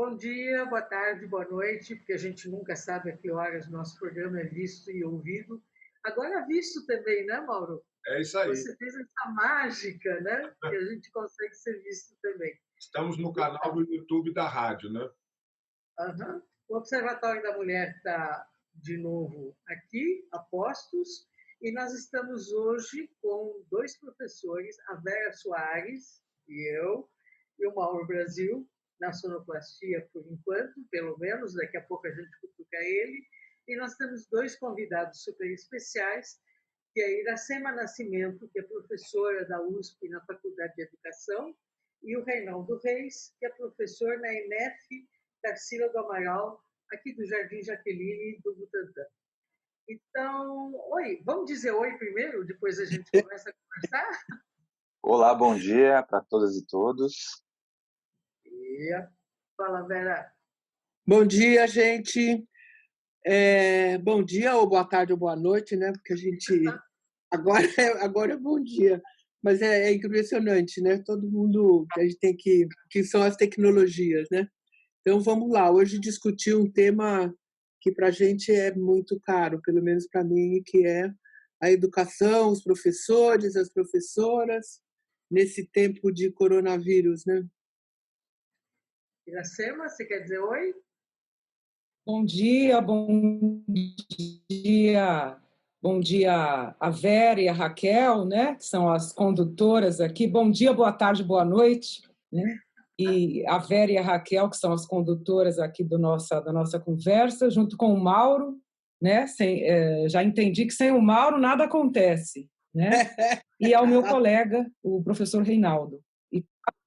Bom dia, boa tarde, boa noite, porque a gente nunca sabe a que horas nosso programa é visto e ouvido. Agora visto também, né, Mauro? É isso aí. Você fez essa mágica, né? Que a gente consegue ser visto também. Estamos no canal do YouTube da rádio, né? Uhum. O Observatório da Mulher está de novo aqui, a postos, e nós estamos hoje com dois professores, a Vera Soares e eu, e o Mauro Brasil, na sonoplastia por enquanto, pelo menos, daqui a pouco a gente cutuca ele, e nós temos dois convidados super especiais, que é a Iracema Nascimento, que é professora da USP na Faculdade de Educação, e o Reinaldo Reis, que é professor na EMEF Tarsila do Amaral, aqui do Jardim Jaqueline, do Butantã. Então, oi, vamos dizer oi primeiro, depois a gente começa a conversar? Olá, bom dia para todas e todos. E fala, Vera. Bom dia, gente. Bom dia, ou boa tarde, ou boa noite, né? Porque a gente. Agora é bom dia. Mas é impressionante, né? Todo mundo. A gente tem que são as tecnologias, né? Então vamos lá. Hoje discutir um tema que para a gente é muito caro, pelo menos para mim, que é a educação, os professores, as professoras, nesse tempo de coronavírus, né? Iracema, você quer dizer oi? Bom dia, bom dia. Bom dia a Vera e a Raquel, né, que são as condutoras aqui. Bom dia, boa tarde, boa noite, né? E a Vera e a Raquel, que são as condutoras aqui da nossa conversa, junto com o Mauro, né? Já entendi que sem o Mauro nada acontece, né? E ao meu colega, o professor Reinaldo. E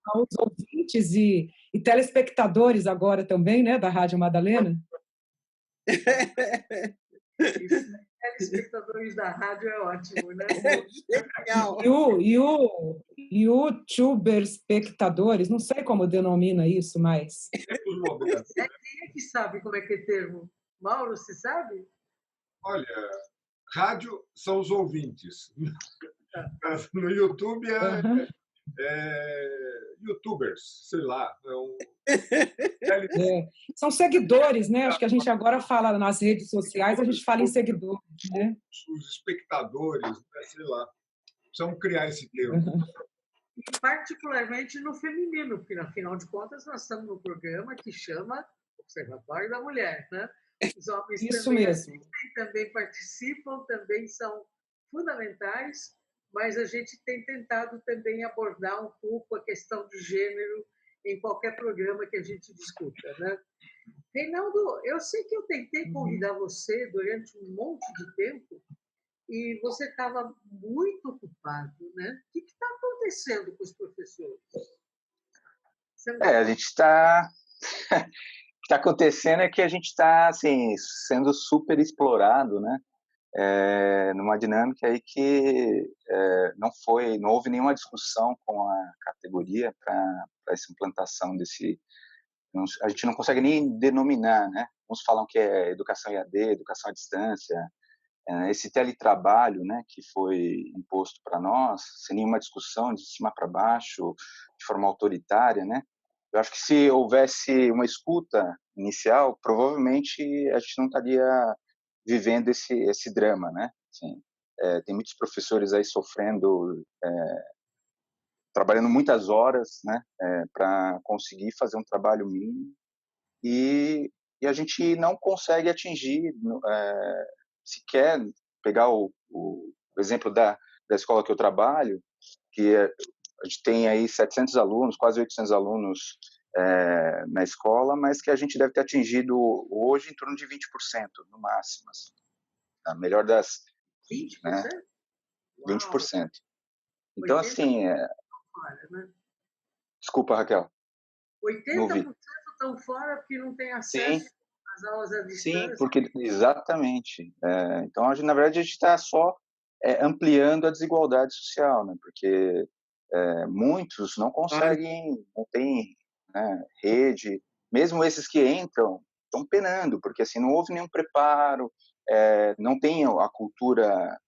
aos ouvintes e telespectadores agora também, né, da Rádio Madalena. Telespectadores da rádio é ótimo, né? E o youtuber-espectadores, não sei como denomina isso, mas... Quem é que sabe como é que é termo? Mauro, você sabe? Olha, rádio são os ouvintes. No YouTube youtubers, sei lá. São seguidores, né? Acho que a gente agora fala nas redes sociais, a gente fala em seguidores, né? Os espectadores, né? Sei lá. Precisamos criar esse termo. Particularmente no feminino, porque, afinal de contas, nós estamos no programa que chama Observatório da Mulher, né? Os homens Isso também mesmo. assistem, também participam, também são fundamentais, mas a gente tem tentado também abordar um pouco a questão de gênero em qualquer programa que a gente discuta, né? Reinaldo, eu sei que eu tentei convidar você durante um monte de tempo e você estava muito ocupado, né? O que está acontecendo com os professores? A gente está... O que está acontecendo é que a gente está assim, sendo super explorado, né? Numa dinâmica aí que não houve nenhuma discussão com a categoria para essa implantação desse... A gente não consegue nem denominar, né? Uns falam que é educação EAD, educação à distância, esse teletrabalho, né, que foi imposto para nós, sem nenhuma discussão, de cima para baixo, de forma autoritária, né? Eu acho que se houvesse uma escuta inicial, provavelmente a gente não estaria vivendo esse drama, né? Assim, tem muitos professores aí sofrendo, trabalhando muitas horas, né, para conseguir fazer um trabalho mínimo, e a gente não consegue atingir, sequer pegar o exemplo da escola que eu trabalho, que a gente tem aí 700 alunos, quase 800 alunos na escola, mas que a gente deve ter atingido hoje em torno de 20%, no máximo. Assim. A melhor das... 20%? Né? 20%. Então, 80% assim... fora, né? Desculpa, Raquel. 80% estão fora porque não têm acesso às aulas à distância. Sim, porque exatamente. Então, na verdade, a gente está só ampliando a desigualdade social, né? Porque muitos não conseguem, não têm, né, rede. Mesmo esses que entram estão penando, porque assim não houve nenhum preparo, não tem a cultura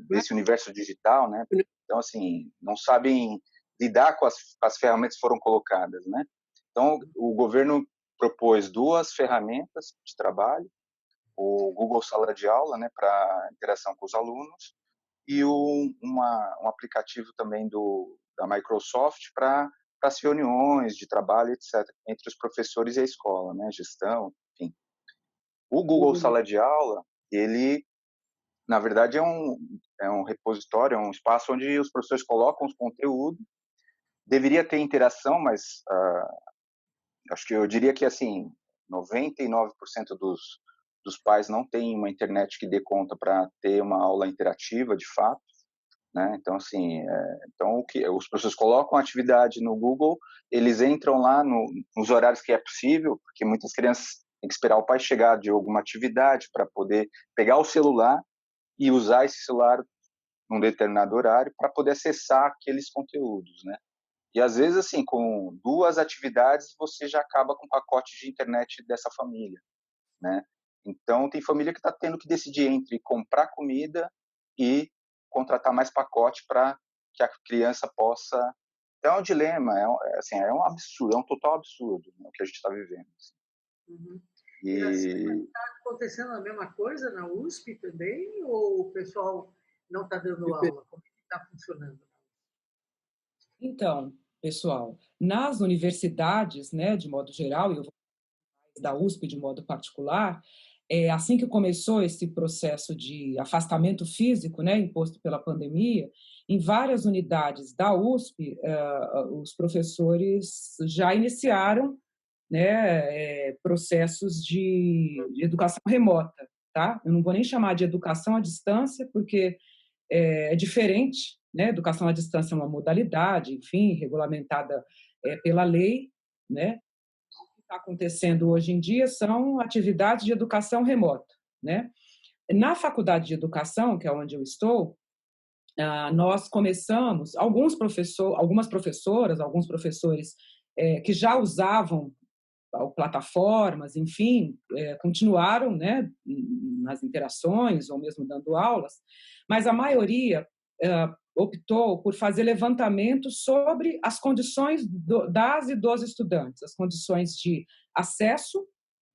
desse universo digital, né? Então, assim, não sabem lidar com as ferramentas que foram colocadas, né? Então, o governo propôs duas ferramentas de trabalho, o Google Sala de Aula, né, para interação com os alunos, e um aplicativo também da Microsoft para as reuniões de trabalho, etc., entre os professores e a escola, né, gestão, enfim. O Google Sala de Aula, ele, na verdade, é um repositório, é um espaço onde os professores colocam os conteúdos. Deveria ter interação, mas acho que eu diria que, assim, 99% dos pais não têm uma internet que dê conta para ter uma aula interativa, de fato, né? Então, assim, então os professores colocam a atividade no Google, eles entram lá nos horários que é possível, porque muitas crianças têm que esperar o pai chegar de alguma atividade para poder pegar o celular e usar esse celular num determinado horário para poder acessar aqueles conteúdos, né? E às vezes, assim, com duas atividades, você já acaba com o pacote de internet dessa família, né? Então, tem família que está tendo que decidir entre comprar comida e contratar mais pacote para que a criança possa... Então, é um dilema, assim, é um absurdo, é um total absurdo, né, o que a gente está vivendo. Assim. Uhum. E está acontecendo a mesma coisa na USP também? Ou o pessoal não está dando aula? Como está funcionando? Então, pessoal, nas universidades, né, de modo geral, e eu vou da USP de modo particular, assim que começou esse processo de afastamento físico, né, imposto pela pandemia, em várias unidades da USP, os professores já iniciaram, né, processos de educação remota, tá? Eu não vou nem chamar de educação à distância, porque é diferente, né? Educação à distância é uma modalidade, enfim, regulamentada pela lei, né? Está acontecendo hoje em dia são atividades de educação remota, né? Na faculdade de educação, que é onde eu estou, nós começamos, algumas professoras, alguns professores que já usavam plataformas, enfim, continuaram, né, nas interações ou mesmo dando aulas, mas a maioria optou por fazer levantamento sobre as condições das e dos estudantes, as condições de acesso,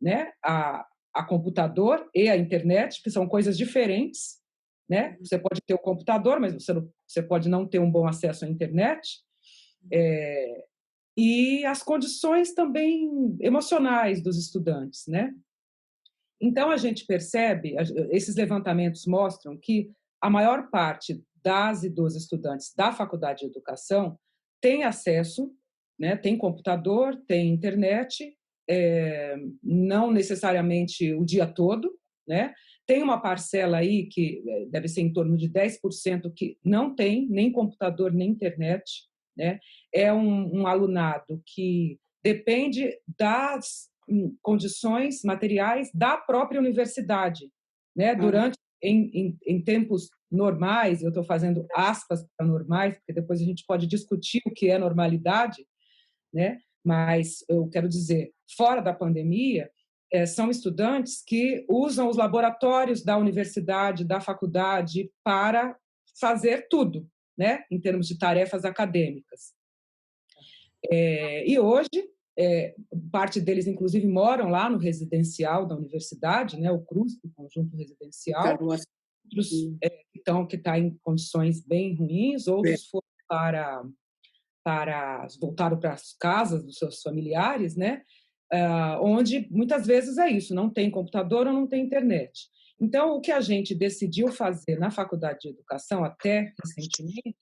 né, a computador e a internet, que são coisas diferentes, né? Você pode ter o computador, mas você pode não ter um bom acesso à internet. E as condições também emocionais dos estudantes, né? Então, a gente percebe, esses levantamentos mostram que a maior parte das e dos estudantes da faculdade de educação tem acesso, né, tem computador, tem internet, não necessariamente o dia todo, né? Tem uma parcela aí que deve ser em torno de 10% que não tem nem computador nem internet, né? É um alunado que depende das condições materiais da própria universidade, né? Durante em tempos normais, eu estou fazendo aspas para normais, porque depois a gente pode discutir o que é normalidade, né? Mas eu quero dizer, fora da pandemia, são estudantes que usam os laboratórios da universidade, da faculdade, para fazer tudo, né? Em termos de tarefas acadêmicas. E hoje, parte deles, inclusive, moram lá no residencial da universidade, né, o CRUSP, o Conjunto Residencial. Outros que está em condições bem ruins, outros foram voltaram para as casas dos seus familiares, né, onde muitas vezes é isso, não tem computador ou não tem internet. Então, o que a gente decidiu fazer na Faculdade de Educação, até recentemente,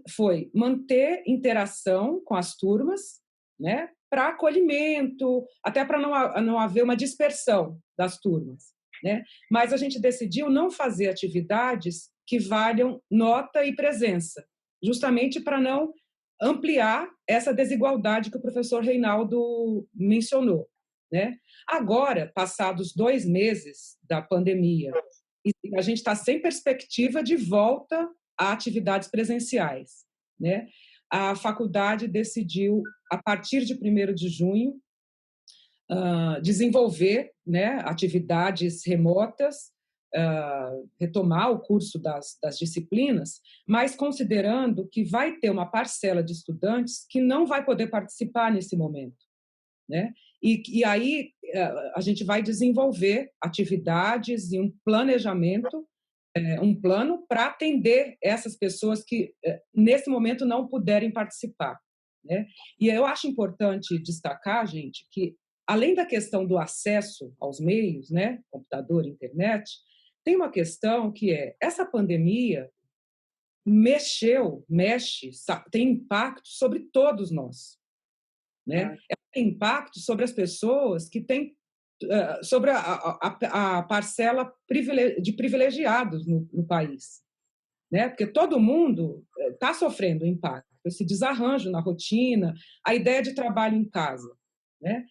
foi manter interação com as turmas, né, para acolhimento, até para não haver uma dispersão das turmas, né? Mas a gente decidiu não fazer atividades que valham nota e presença, justamente para não ampliar essa desigualdade que o professor Reinaldo mencionou, né? Agora, passados 2 meses da pandemia, a gente está sem perspectiva de volta a atividades presenciais, né? A faculdade decidiu, a partir de 1º de junho, desenvolver, né, atividades remotas, retomar o curso das disciplinas, mas considerando que vai ter uma parcela de estudantes que não vai poder participar nesse momento, né? E aí a gente vai desenvolver atividades e um planejamento, um plano para atender essas pessoas que, nesse momento, não puderem participar, né? E eu acho importante destacar, gente, que, além da questão do acesso aos meios, né, computador, internet, tem uma questão que essa pandemia mexe, tem impacto sobre todos nós, né? Tem impacto sobre as pessoas que têm, sobre a parcela de privilegiados no país, né? Porque todo mundo está sofrendo impacto, esse desarranjo na rotina, a ideia de trabalho em casa, né?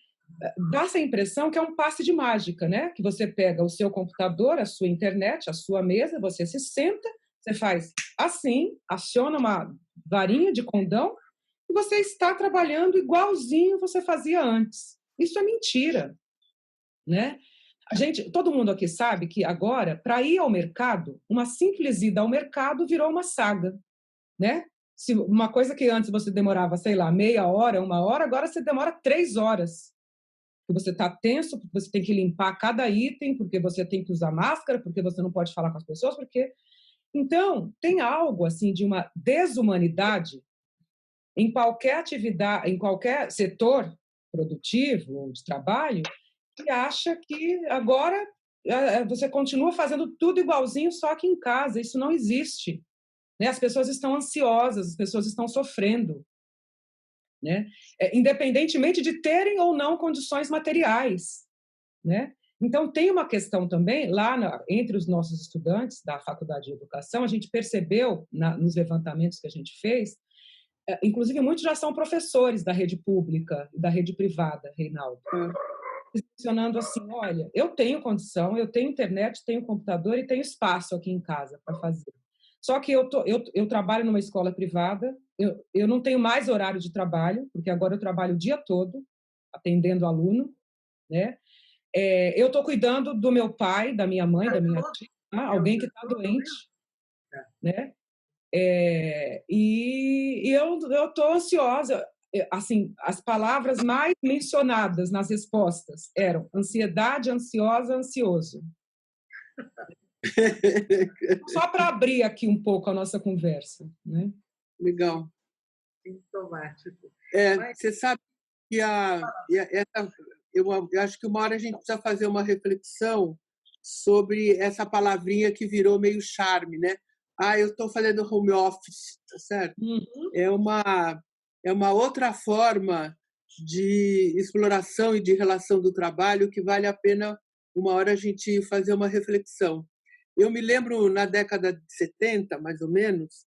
Dá essa impressão que é um passe de mágica, né? Que você pega o seu computador, a sua internet, a sua mesa, você se senta, você faz assim, aciona uma varinha de condão e você está trabalhando igualzinho você fazia antes. Isso é mentira, né? Todo mundo aqui sabe que agora, para ir ao mercado, uma simples ida ao mercado virou uma saga, né? Se uma coisa que antes você demorava, sei lá, meia hora, 1 hora, agora você demora 3 horas. Porque você está tenso, porque você tem que limpar cada item, porque você tem que usar máscara, porque você não pode falar com as pessoas, porque... Então, tem algo assim de uma desumanidade em qualquer atividade, em qualquer setor produtivo ou de trabalho, que acha que agora você continua fazendo tudo igualzinho, só que em casa. Isso não existe, né? As pessoas estão ansiosas, as pessoas estão sofrendo, né? Independentemente de terem ou não condições materiais, né? Então, tem uma questão também, lá entre os nossos estudantes da Faculdade de Educação, a gente percebeu, nos levantamentos que a gente fez, inclusive muitos já são professores da rede pública e da rede privada, Reinaldo, mencionando assim, olha, eu tenho condição, eu tenho internet, tenho computador e tenho espaço aqui em casa para fazer. Só que eu trabalho numa escola privada, eu não tenho mais horário de trabalho, porque agora eu trabalho o dia todo atendendo aluno, né? Eu estou cuidando do meu pai, da minha mãe, da minha tia, alguém que está doente, né? E eu estou ansiosa. Assim, as palavras mais mencionadas nas respostas eram ansiedade, ansiosa, ansioso. Só para abrir aqui um pouco a nossa conversa, né? Legal. Sintomático. Você sabe que eu acho que uma hora a gente precisa fazer uma reflexão sobre essa palavrinha que virou meio charme, né? Eu estou fazendo home office, tá certo? Uhum. É uma outra forma de exploração e de relação do trabalho que vale a pena uma hora a gente fazer uma reflexão. Eu me lembro na década de 70, mais ou menos,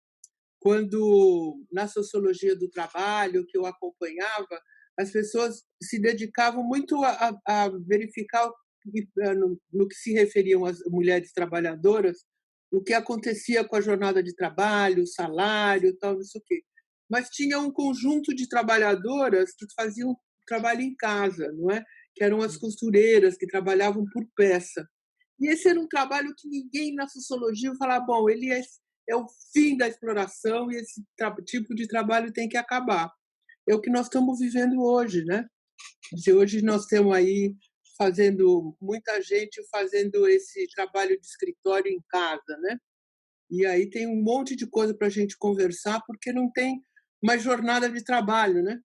quando na sociologia do trabalho que eu acompanhava, as pessoas se dedicavam muito a verificar no que se referiam às mulheres trabalhadoras, o que acontecia com a jornada de trabalho, o salário, tal, isso aqui. Mas tinha um conjunto de trabalhadoras que faziam trabalho em casa, não é? Que eram as costureiras que trabalhavam por peça. E esse era um trabalho que ninguém na sociologia falava, bom, ele é o fim da exploração e esse tipo de trabalho tem que acabar. É o que nós estamos vivendo hoje, né? Hoje nós temos aí muita gente fazendo esse trabalho de escritório em casa, né? E aí tem um monte de coisa para a gente conversar, porque não tem mais jornada de trabalho, né?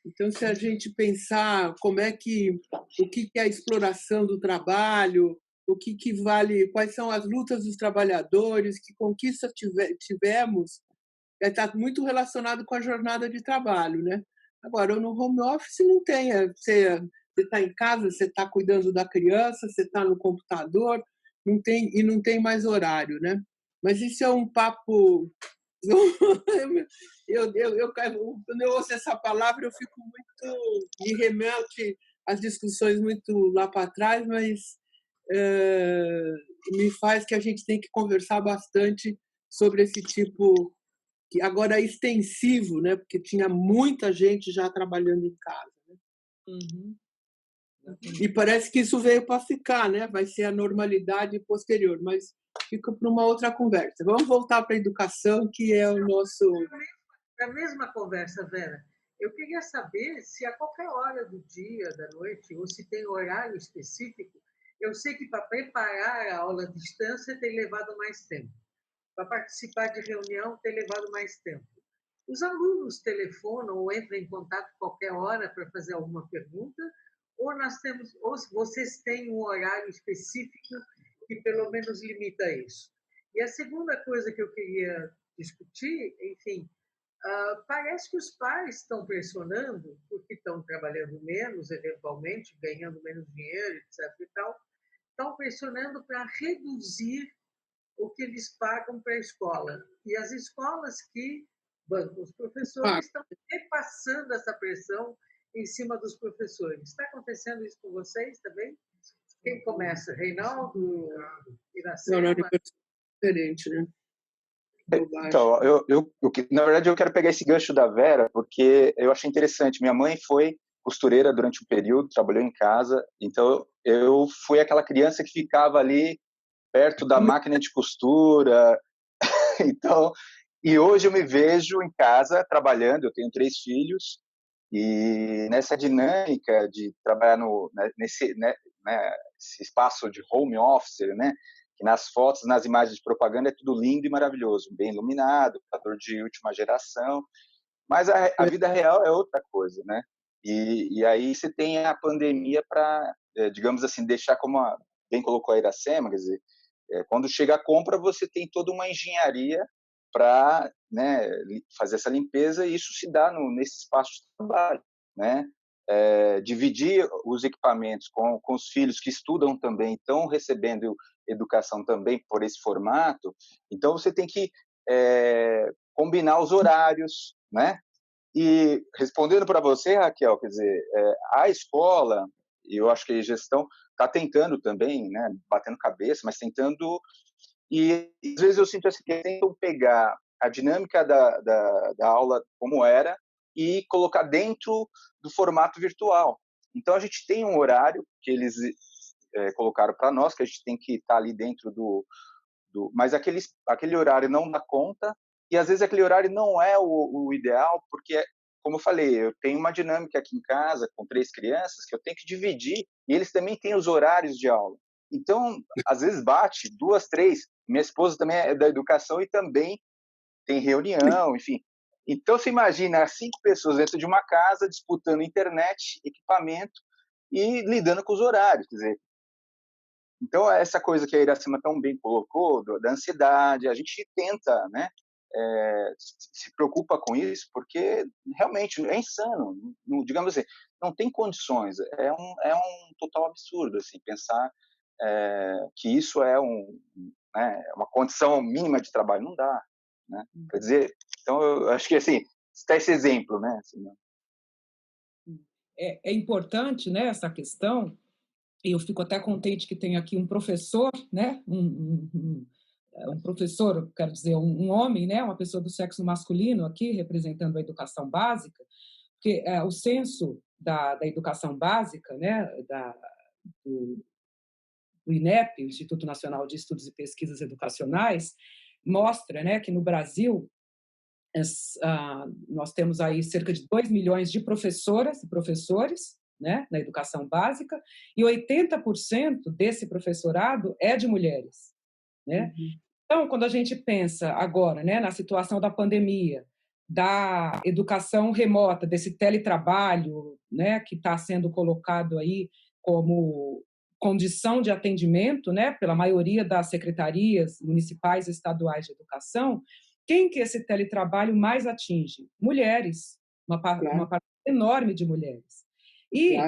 Então, se a gente pensar o que é a exploração do trabalho, o que vale, quais são as lutas dos trabalhadores, que conquistas tivemos, está muito relacionado com a jornada de trabalho, né? Agora, no home office não tem, você está em casa, você está cuidando da criança, você está no computador, não tem mais horário, né? Mas isso é um papo. Quando eu ouço essa palavra, eu fico muito. Me remete às discussões muito lá para trás, mas me faz que a gente tem que conversar bastante sobre esse tipo, que agora é extensivo, né? Porque tinha muita gente já trabalhando em casa. Né? Uhum. E parece que isso veio para ficar, né? Vai ser a normalidade posterior, mas fica para uma outra conversa. Vamos voltar para a educação, que é o nosso... É a mesma conversa, Vera. Eu queria saber se a qualquer hora do dia, da noite, ou se tem horário específico. Eu sei que para preparar a aula à distância tem levado mais tempo. Para participar de reunião tem levado mais tempo. Os alunos telefonam ou entram em contato qualquer hora para fazer alguma pergunta, ou vocês têm um horário específico que pelo menos limita isso. E a segunda coisa que eu queria discutir, enfim, parece que os pais estão pressionando, porque estão trabalhando menos, eventualmente, ganhando menos dinheiro, etc. e tal, estão pressionando para reduzir o que eles pagam para a escola. E as escolas que bancam os professores estão repassando essa pressão em cima dos professores. Está acontecendo isso com vocês também? Quem começa? Reinaldo? Iracema? Não, é diferente, né? Então, na verdade, eu quero pegar esse gancho da Vera, porque eu achei interessante. Minha mãe foi costureira durante um período, trabalhou em casa, então eu fui aquela criança que ficava ali perto da máquina de costura. Então, e hoje eu me vejo em casa trabalhando, eu tenho 3 filhos, e nessa dinâmica de trabalhar nesse esse espaço de home office, né, que nas fotos, nas imagens de propaganda é tudo lindo e maravilhoso, bem iluminado, computador de última geração, mas a vida real é outra coisa, né? E aí você tem a pandemia para, digamos assim, deixar como bem colocou a Iracema, quer dizer, quando chega a compra, você tem toda uma engenharia para, né, fazer essa limpeza, e isso se dá nesse espaço de trabalho, né? Dividir os equipamentos com os filhos que estudam também, estão recebendo educação também por esse formato, então você tem que combinar os horários, né? E respondendo para você, Raquel, quer dizer, a escola, e eu acho que a gestão está tentando também, né, batendo cabeça, mas tentando, e às vezes eu sinto assim, que tentam pegar a dinâmica da aula como era e colocar dentro do formato virtual. Então a gente tem um horário que eles colocaram para nós, que a gente tem que estar ali dentro mas aquele horário não dá conta, e às vezes aquele horário não é o ideal, porque, como eu falei, eu tenho uma dinâmica aqui em casa com 3 crianças que eu tenho que dividir, e eles também têm os horários de aula. Então, às vezes bate 2, 3. Minha esposa também é da educação e também tem reunião, enfim. Então, você imagina 5 pessoas dentro de uma casa disputando internet, equipamento e lidando com os horários. Quer dizer, então, essa coisa que a Iracema tão bem colocou, da ansiedade, a gente tenta, né, se preocupa com isso, porque realmente é insano, digamos assim, não tem condições, é um total absurdo, assim, pensar que isso é né, uma condição mínima de trabalho, não dá, né? Quer dizer, então eu acho que, assim, está esse exemplo, né? Assim, É importante, né, essa questão. E eu fico até contente que tem aqui um professor, né? Um professor, quero dizer, um homem, né? Uma pessoa do sexo masculino aqui, representando a educação básica, porque o censo da educação básica, né? Do INEP, Instituto Nacional de Estudos e Pesquisas Educacionais, mostra, né, que no Brasil nós temos aí cerca de 2 milhões de professoras e professores, né, na educação básica, e 80% desse professorado é de mulheres, né? Então, quando a gente pensa agora, né, na situação da pandemia, da educação remota, desse teletrabalho, né, que está sendo colocado aí como condição de atendimento, né, pela maioria das secretarias municipais e estaduais de educação, quem que esse teletrabalho mais atinge? Mulheres, uma parte enorme de mulheres. E,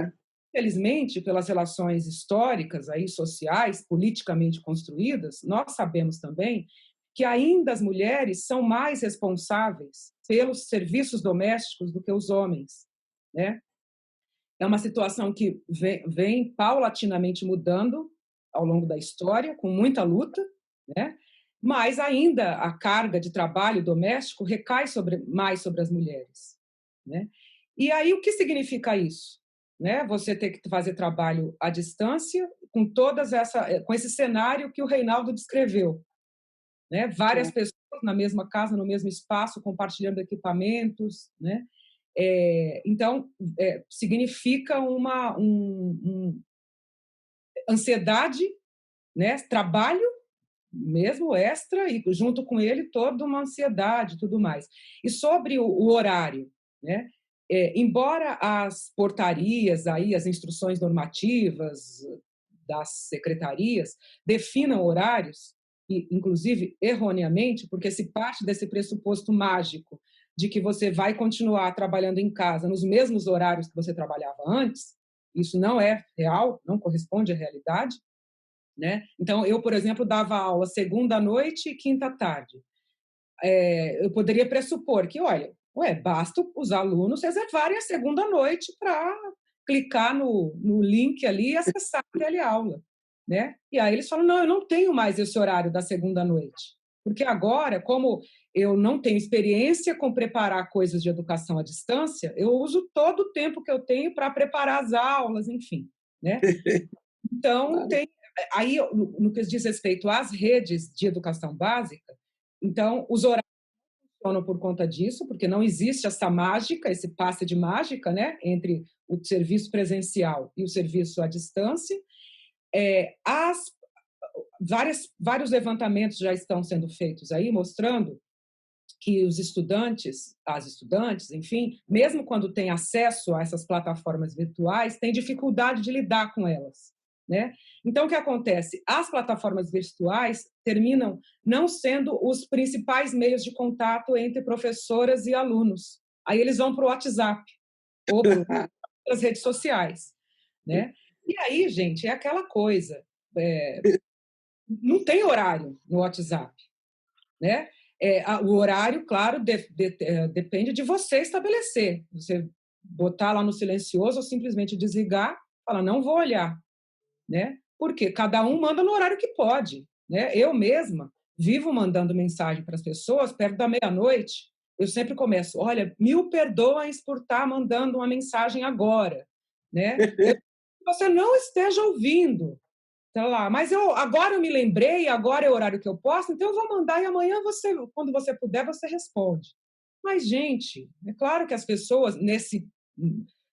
infelizmente, pelas relações históricas, aí, sociais, politicamente construídas, nós sabemos também que ainda as mulheres são mais responsáveis pelos serviços domésticos do que os homens, né? É uma situação que vem paulatinamente mudando ao longo da história, com muita luta, né? Mas ainda a carga de trabalho doméstico recai mais sobre as mulheres, né? E aí o que significa isso? Né? Você ter que fazer trabalho à distância com esse cenário que o Reinaldo descreveu, né? Várias pessoas na mesma casa, no mesmo espaço, compartilhando equipamentos, né? Então, significa uma ansiedade, né? Trabalho mesmo extra, e junto com ele toda uma ansiedade e tudo mais. E sobre o horário, né? Embora as portarias, aí, as instruções normativas das secretarias definam horários, e, inclusive erroneamente, porque se parte desse pressuposto mágico de que você vai continuar trabalhando em casa nos mesmos horários que você trabalhava antes, isso não é real, não corresponde à realidade, né? Então, eu, por exemplo, dava aula segunda à noite e quinta à tarde. Eu poderia pressupor que, olha, basta os alunos reservarem a segunda à noite para clicar no link ali e acessar a teleaula, né? E aí eles falam, não, eu não tenho mais esse horário da segunda à noite, porque agora, como eu não tenho experiência com preparar coisas de educação à distância, eu uso todo o tempo que eu tenho para preparar as aulas, enfim, né? Então, aí, no que diz respeito às redes de educação básica, então, os horários funcionam por conta disso, porque não existe essa mágica, esse passe de mágica, né, entre o serviço presencial e o serviço à distância. Vários levantamentos já estão sendo feitos aí, mostrando que os estudantes, as estudantes, enfim, mesmo quando têm acesso a essas plataformas virtuais, têm dificuldade de lidar com elas, né? Então, o que acontece? As plataformas virtuais terminam não sendo os principais meios de contato entre professoras e alunos. Aí eles vão para o WhatsApp ou para as redes sociais, né? E aí, gente, é aquela coisa, não tem horário no WhatsApp, né? O horário, claro, depende de você estabelecer. Você botar lá no silencioso ou simplesmente desligar, falar, não vou olhar, né? Porque cada um manda no horário que pode, né? Eu mesma vivo mandando mensagem para as pessoas perto da meia-noite. Eu sempre começo, olha, 1000 perdões por estar mandando uma mensagem agora, né? Você não esteja ouvindo, tá lá, mas agora eu me lembrei, agora é o horário que eu posso, então eu vou mandar e amanhã você, quando você puder, você responde. Mas, gente, é claro que as pessoas, nesse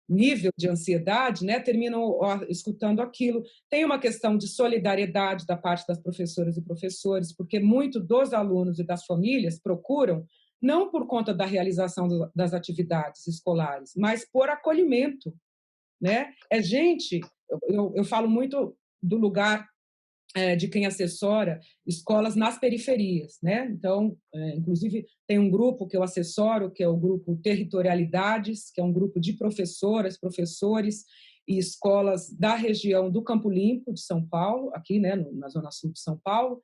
nível de ansiedade, né, terminam escutando aquilo. Tem uma questão de solidariedade da parte das professoras e professores, porque muito dos alunos e das famílias procuram, não por conta da realização das atividades escolares, mas por acolhimento, né? Eu falo muito do lugar de quem assessora escolas nas periferias, né? Então, inclusive, tem um grupo que eu assessoro, que é o grupo Territorialidades, que é um grupo de professoras, professores e escolas da região do Campo Limpo, de São Paulo, aqui, né, na Zona Sul de São Paulo,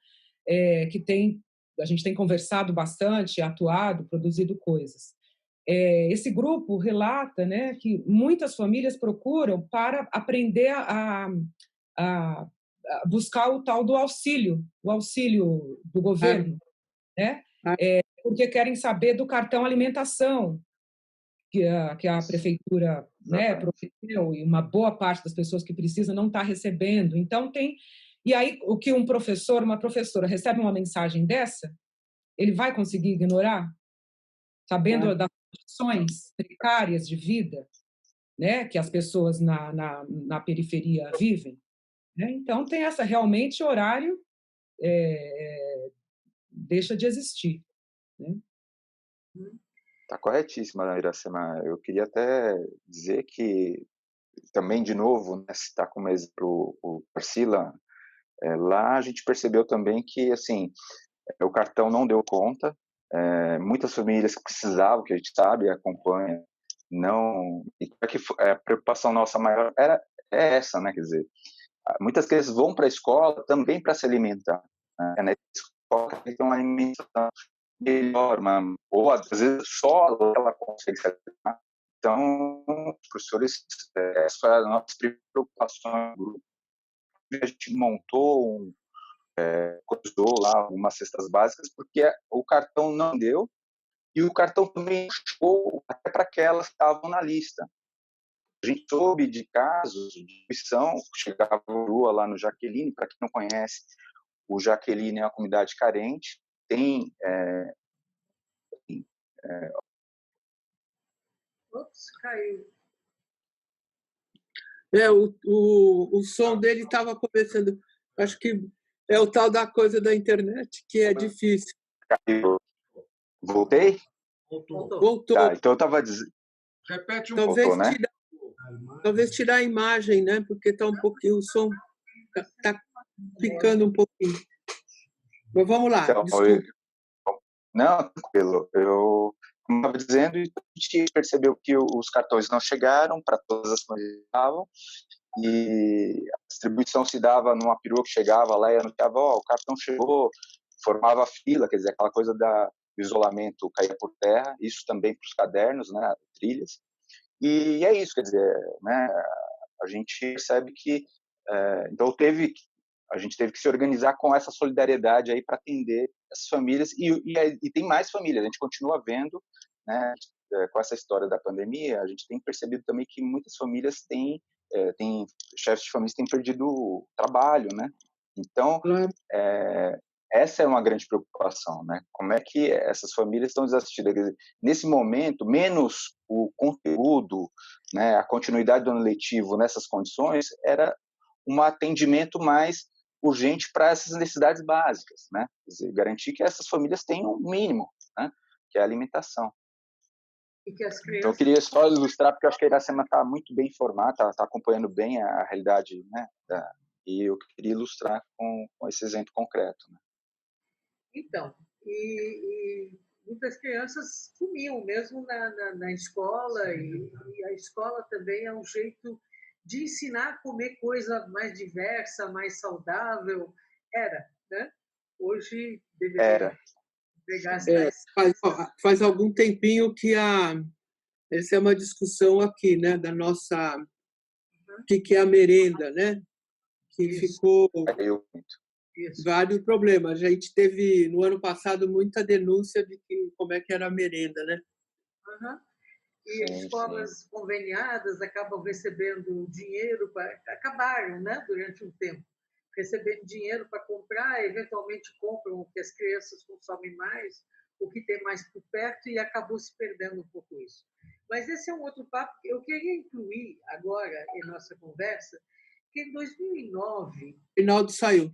a gente tem conversado bastante, atuado, produzido coisas. Esse grupo relata, né, que muitas famílias procuram para aprender a buscar o tal do auxílio, o auxílio do governo, né? Porque querem saber do cartão alimentação que a prefeitura, né, prometeu, e uma boa parte das pessoas que precisam não está recebendo. Então e aí o que um professor, uma professora recebe uma mensagem dessa, ele vai conseguir ignorar, sabendo das condições precárias de vida, né, que as pessoas na periferia vivem? Então, tem realmente horário deixa de existir. Né? Tá corretíssima, Iracema. Eu queria até dizer que, também, de novo, né, citar como exemplo o Tarsila, lá a gente percebeu também que, assim, o cartão não deu conta, muitas famílias que precisavam, que a gente sabe, acompanha, não... E a preocupação nossa maior é essa, né, quer dizer, muitas crianças vão para a escola também para se alimentar, né? Na escola tem uma alimentação melhor, ou às vezes só ela consegue se alimentar. Então, os professores, essa foi a nossa preocupação do grupo. A gente montou, coisou lá algumas cestas básicas, porque o cartão não deu, e o cartão também chegou até para aquelas que estavam na lista. A gente soube de casos de distribuição, chegava rua lá no Jaqueline, para quem não conhece, o Jaqueline é uma comunidade carente, tem Ops, caiu. O som dele estava começando. Acho que é o tal da coisa da internet, que é difícil. Voltei? Voltou. Tá, então eu estava dizendo. Repete um Talvez, pouco, né? talvez tirar a imagem, né? Porque está um pouquinho, o som está ficando um pouquinho. Mas vamos lá, Então, desculpa. Não, tranquilo. Eu estava dizendo, e a gente percebeu que os cartões não chegaram para todas as famílias que estavam, e a distribuição se dava numa perua que chegava lá e anunciava, o cartão chegou, formava fila, quer dizer, aquela coisa do isolamento caía por terra, isso também para os cadernos, né, trilhas. E é isso, quer dizer, né, a gente percebe que então a gente teve que se organizar com essa solidariedade aí para atender essas famílias e tem mais famílias, a gente continua vendo, né, com essa história da pandemia, a gente tem percebido também que muitas famílias têm chefes de família têm perdido o trabalho, né? Então, essa é uma grande preocupação, né? Como é que essas famílias estão desassistidas? Quer dizer, nesse momento, menos o conteúdo, né, a continuidade do ano letivo nessas condições, era um atendimento mais urgente para essas necessidades básicas, né? Quer dizer, garantir que essas famílias tenham o mínimo, né? Que é a alimentação. E que as crianças... Então, eu queria só ilustrar, porque eu acho que a Iracema está muito bem informada, está acompanhando bem a realidade, né? E eu queria ilustrar com esse exemplo concreto, né? Então, e muitas crianças comiam mesmo na escola, e a escola também é um jeito de ensinar a comer coisa mais diversa, mais saudável. Era, né? Hoje deveria pegar faz algum tempinho que essa é uma discussão aqui, né, da nossa, o que é a merenda, né? Que ficou vários problemas. A gente teve, no ano passado, muita denúncia de como é que era a merenda, né? E escolas conveniadas acabam recebendo dinheiro, acabaram, né, durante um tempo, recebendo dinheiro para comprar, eventualmente compram o que as crianças consomem mais, o que tem mais por perto, e acabou se perdendo um pouco isso. Mas esse é um outro papo que eu queria incluir agora em nossa conversa, que em 2009... Reinaldo saiu.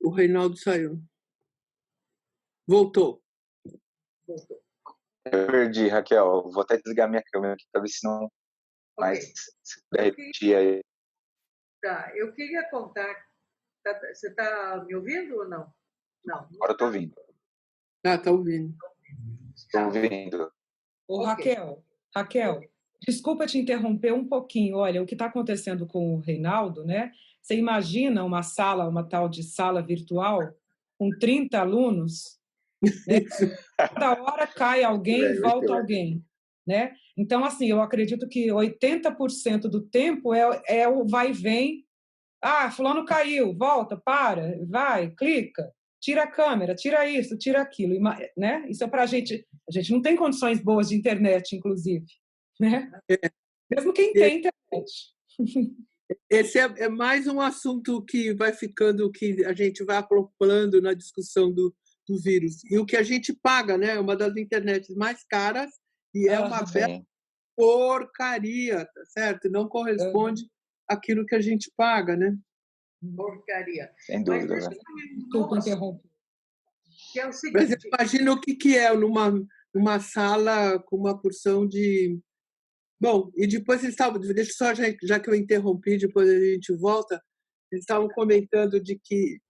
O Reinaldo saiu. Voltou. Eu perdi, Raquel. Vou até desligar minha câmera aqui para ver se não... Mas se puder repetir aí. Tá, eu queria contar... Você está me ouvindo ou não? Não. Agora eu estou ouvindo. Está ouvindo. Estou ouvindo. Ô, Raquel, desculpa te interromper um pouquinho. Olha, o que está acontecendo com o Reinaldo, né? Você imagina uma sala, uma tal de sala virtual, com 30 alunos, né? Cada hora cai alguém e volta alguém, né? Então, assim, eu acredito que 80% do tempo é o vai e vem. Ah, fulano caiu, volta, para, vai, clica, tira a câmera, tira isso, tira aquilo, né? Isso é para a gente não tem condições boas de internet, inclusive, né? Mesmo quem tem internet. Esse é mais um assunto que vai ficando, que a gente vai acoplando na discussão do vírus. E o que a gente paga, né? É uma das internets mais caras e é uma bela porcaria, tá certo? Não corresponde àquilo que a gente paga, né? Porcaria. Sem dúvida. Desculpa interromper. Que é o seguinte... Mas imagina o que é numa sala com uma porção de... Bom, e depois eles estavam... Deixa só, já que eu interrompi, depois a gente volta. Eles estavam comentando de que,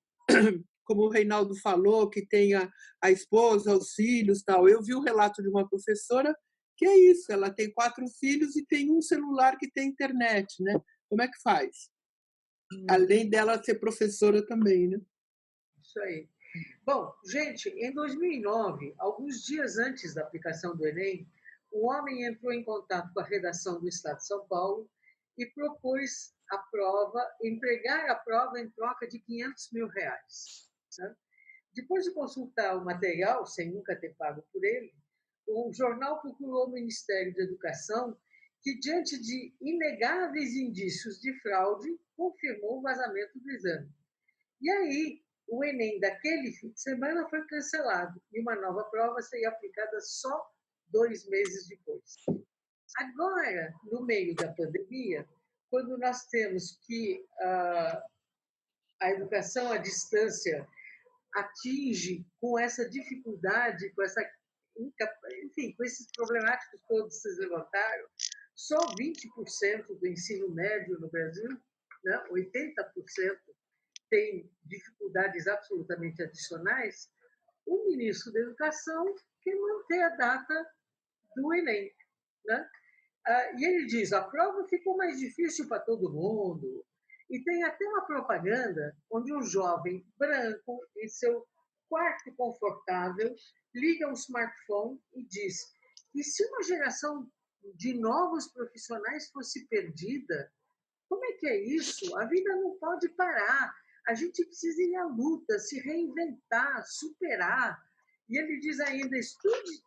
como o Reinaldo falou, que tem a esposa, os filhos, tal. Eu vi o relato de uma professora que é isso, ela tem 4 filhos e tem um celular que tem internet, né? Como é que faz? Além dela ser professora também, né? Isso aí. Bom, gente, em 2009, alguns dias antes da aplicação do Enem, um homem entrou em contato com a redação do Estado de São Paulo e propôs entregar a prova em troca de R$500 mil. Né? Depois de consultar o material, sem nunca ter pago por ele, o jornal procurou o Ministério da Educação, que, diante de inegáveis indícios de fraude, confirmou o vazamento do exame. E aí, o Enem daquele fim de semana foi cancelado e uma nova prova seria aplicada só 2 meses depois. Agora, no meio da pandemia, quando nós temos que a educação à distância atinge com essa dificuldade, com essa, enfim, com esses problemáticos todos que vocês levantaram, só 20% do ensino médio no Brasil, né, 80% tem dificuldades absolutamente adicionais, o ministro da Educação quer manter a data do Enem, né? E ele diz, a prova ficou mais difícil para todo mundo. E tem até uma propaganda onde um jovem branco, em seu quarto confortável, liga um smartphone e diz: e se uma geração de novos profissionais fosse perdida? Como é que é isso? A vida não pode parar. A gente precisa ir à luta, se reinventar, superar. E ele diz ainda, estude...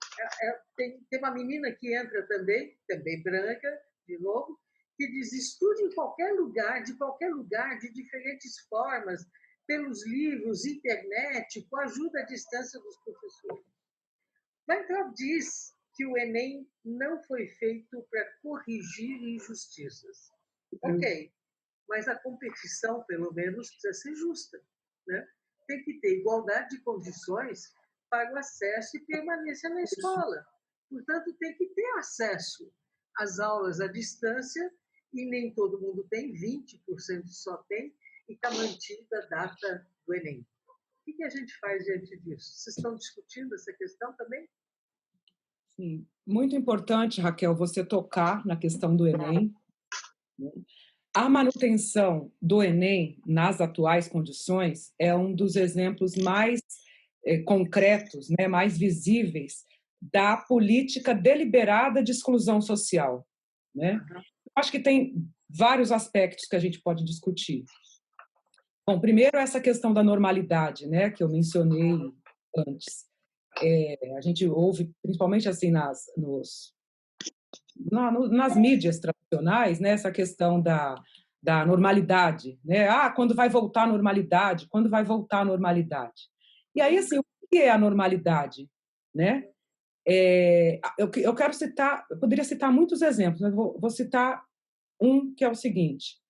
Tem uma menina que entra também branca, de novo, que diz, estude em qualquer lugar, de diferentes formas, pelos livros, internet, com a ajuda à distância dos professores. Weintraub diz que o Enem não foi feito para corrigir injustiças. Ok, mas a competição, pelo menos, precisa ser justa, né? Tem que ter igualdade de condições para o acesso e permanência na escola. Portanto, tem que ter acesso às aulas à distância, e nem todo mundo tem, 20% só tem, e está mantida a data do Enem. O que a gente faz diante disso? Vocês estão discutindo essa questão também? Sim, muito importante, Raquel, você tocar na questão do Enem. A manutenção do Enem nas atuais condições é um dos exemplos mais concretos, né, mais visíveis da política deliberada de exclusão social, né? Acho que tem vários aspectos que a gente pode discutir. Bom, primeiro essa questão da normalidade, né, que eu mencionei antes. A gente ouve, principalmente assim nas mídias tradicionais, né, essa questão da normalidade, né? Quando vai voltar a normalidade? Quando vai voltar a normalidade? E aí, assim, o que é a normalidade, né? Eu quero citar, eu poderia citar muitos exemplos, mas vou citar um que é o seguinte: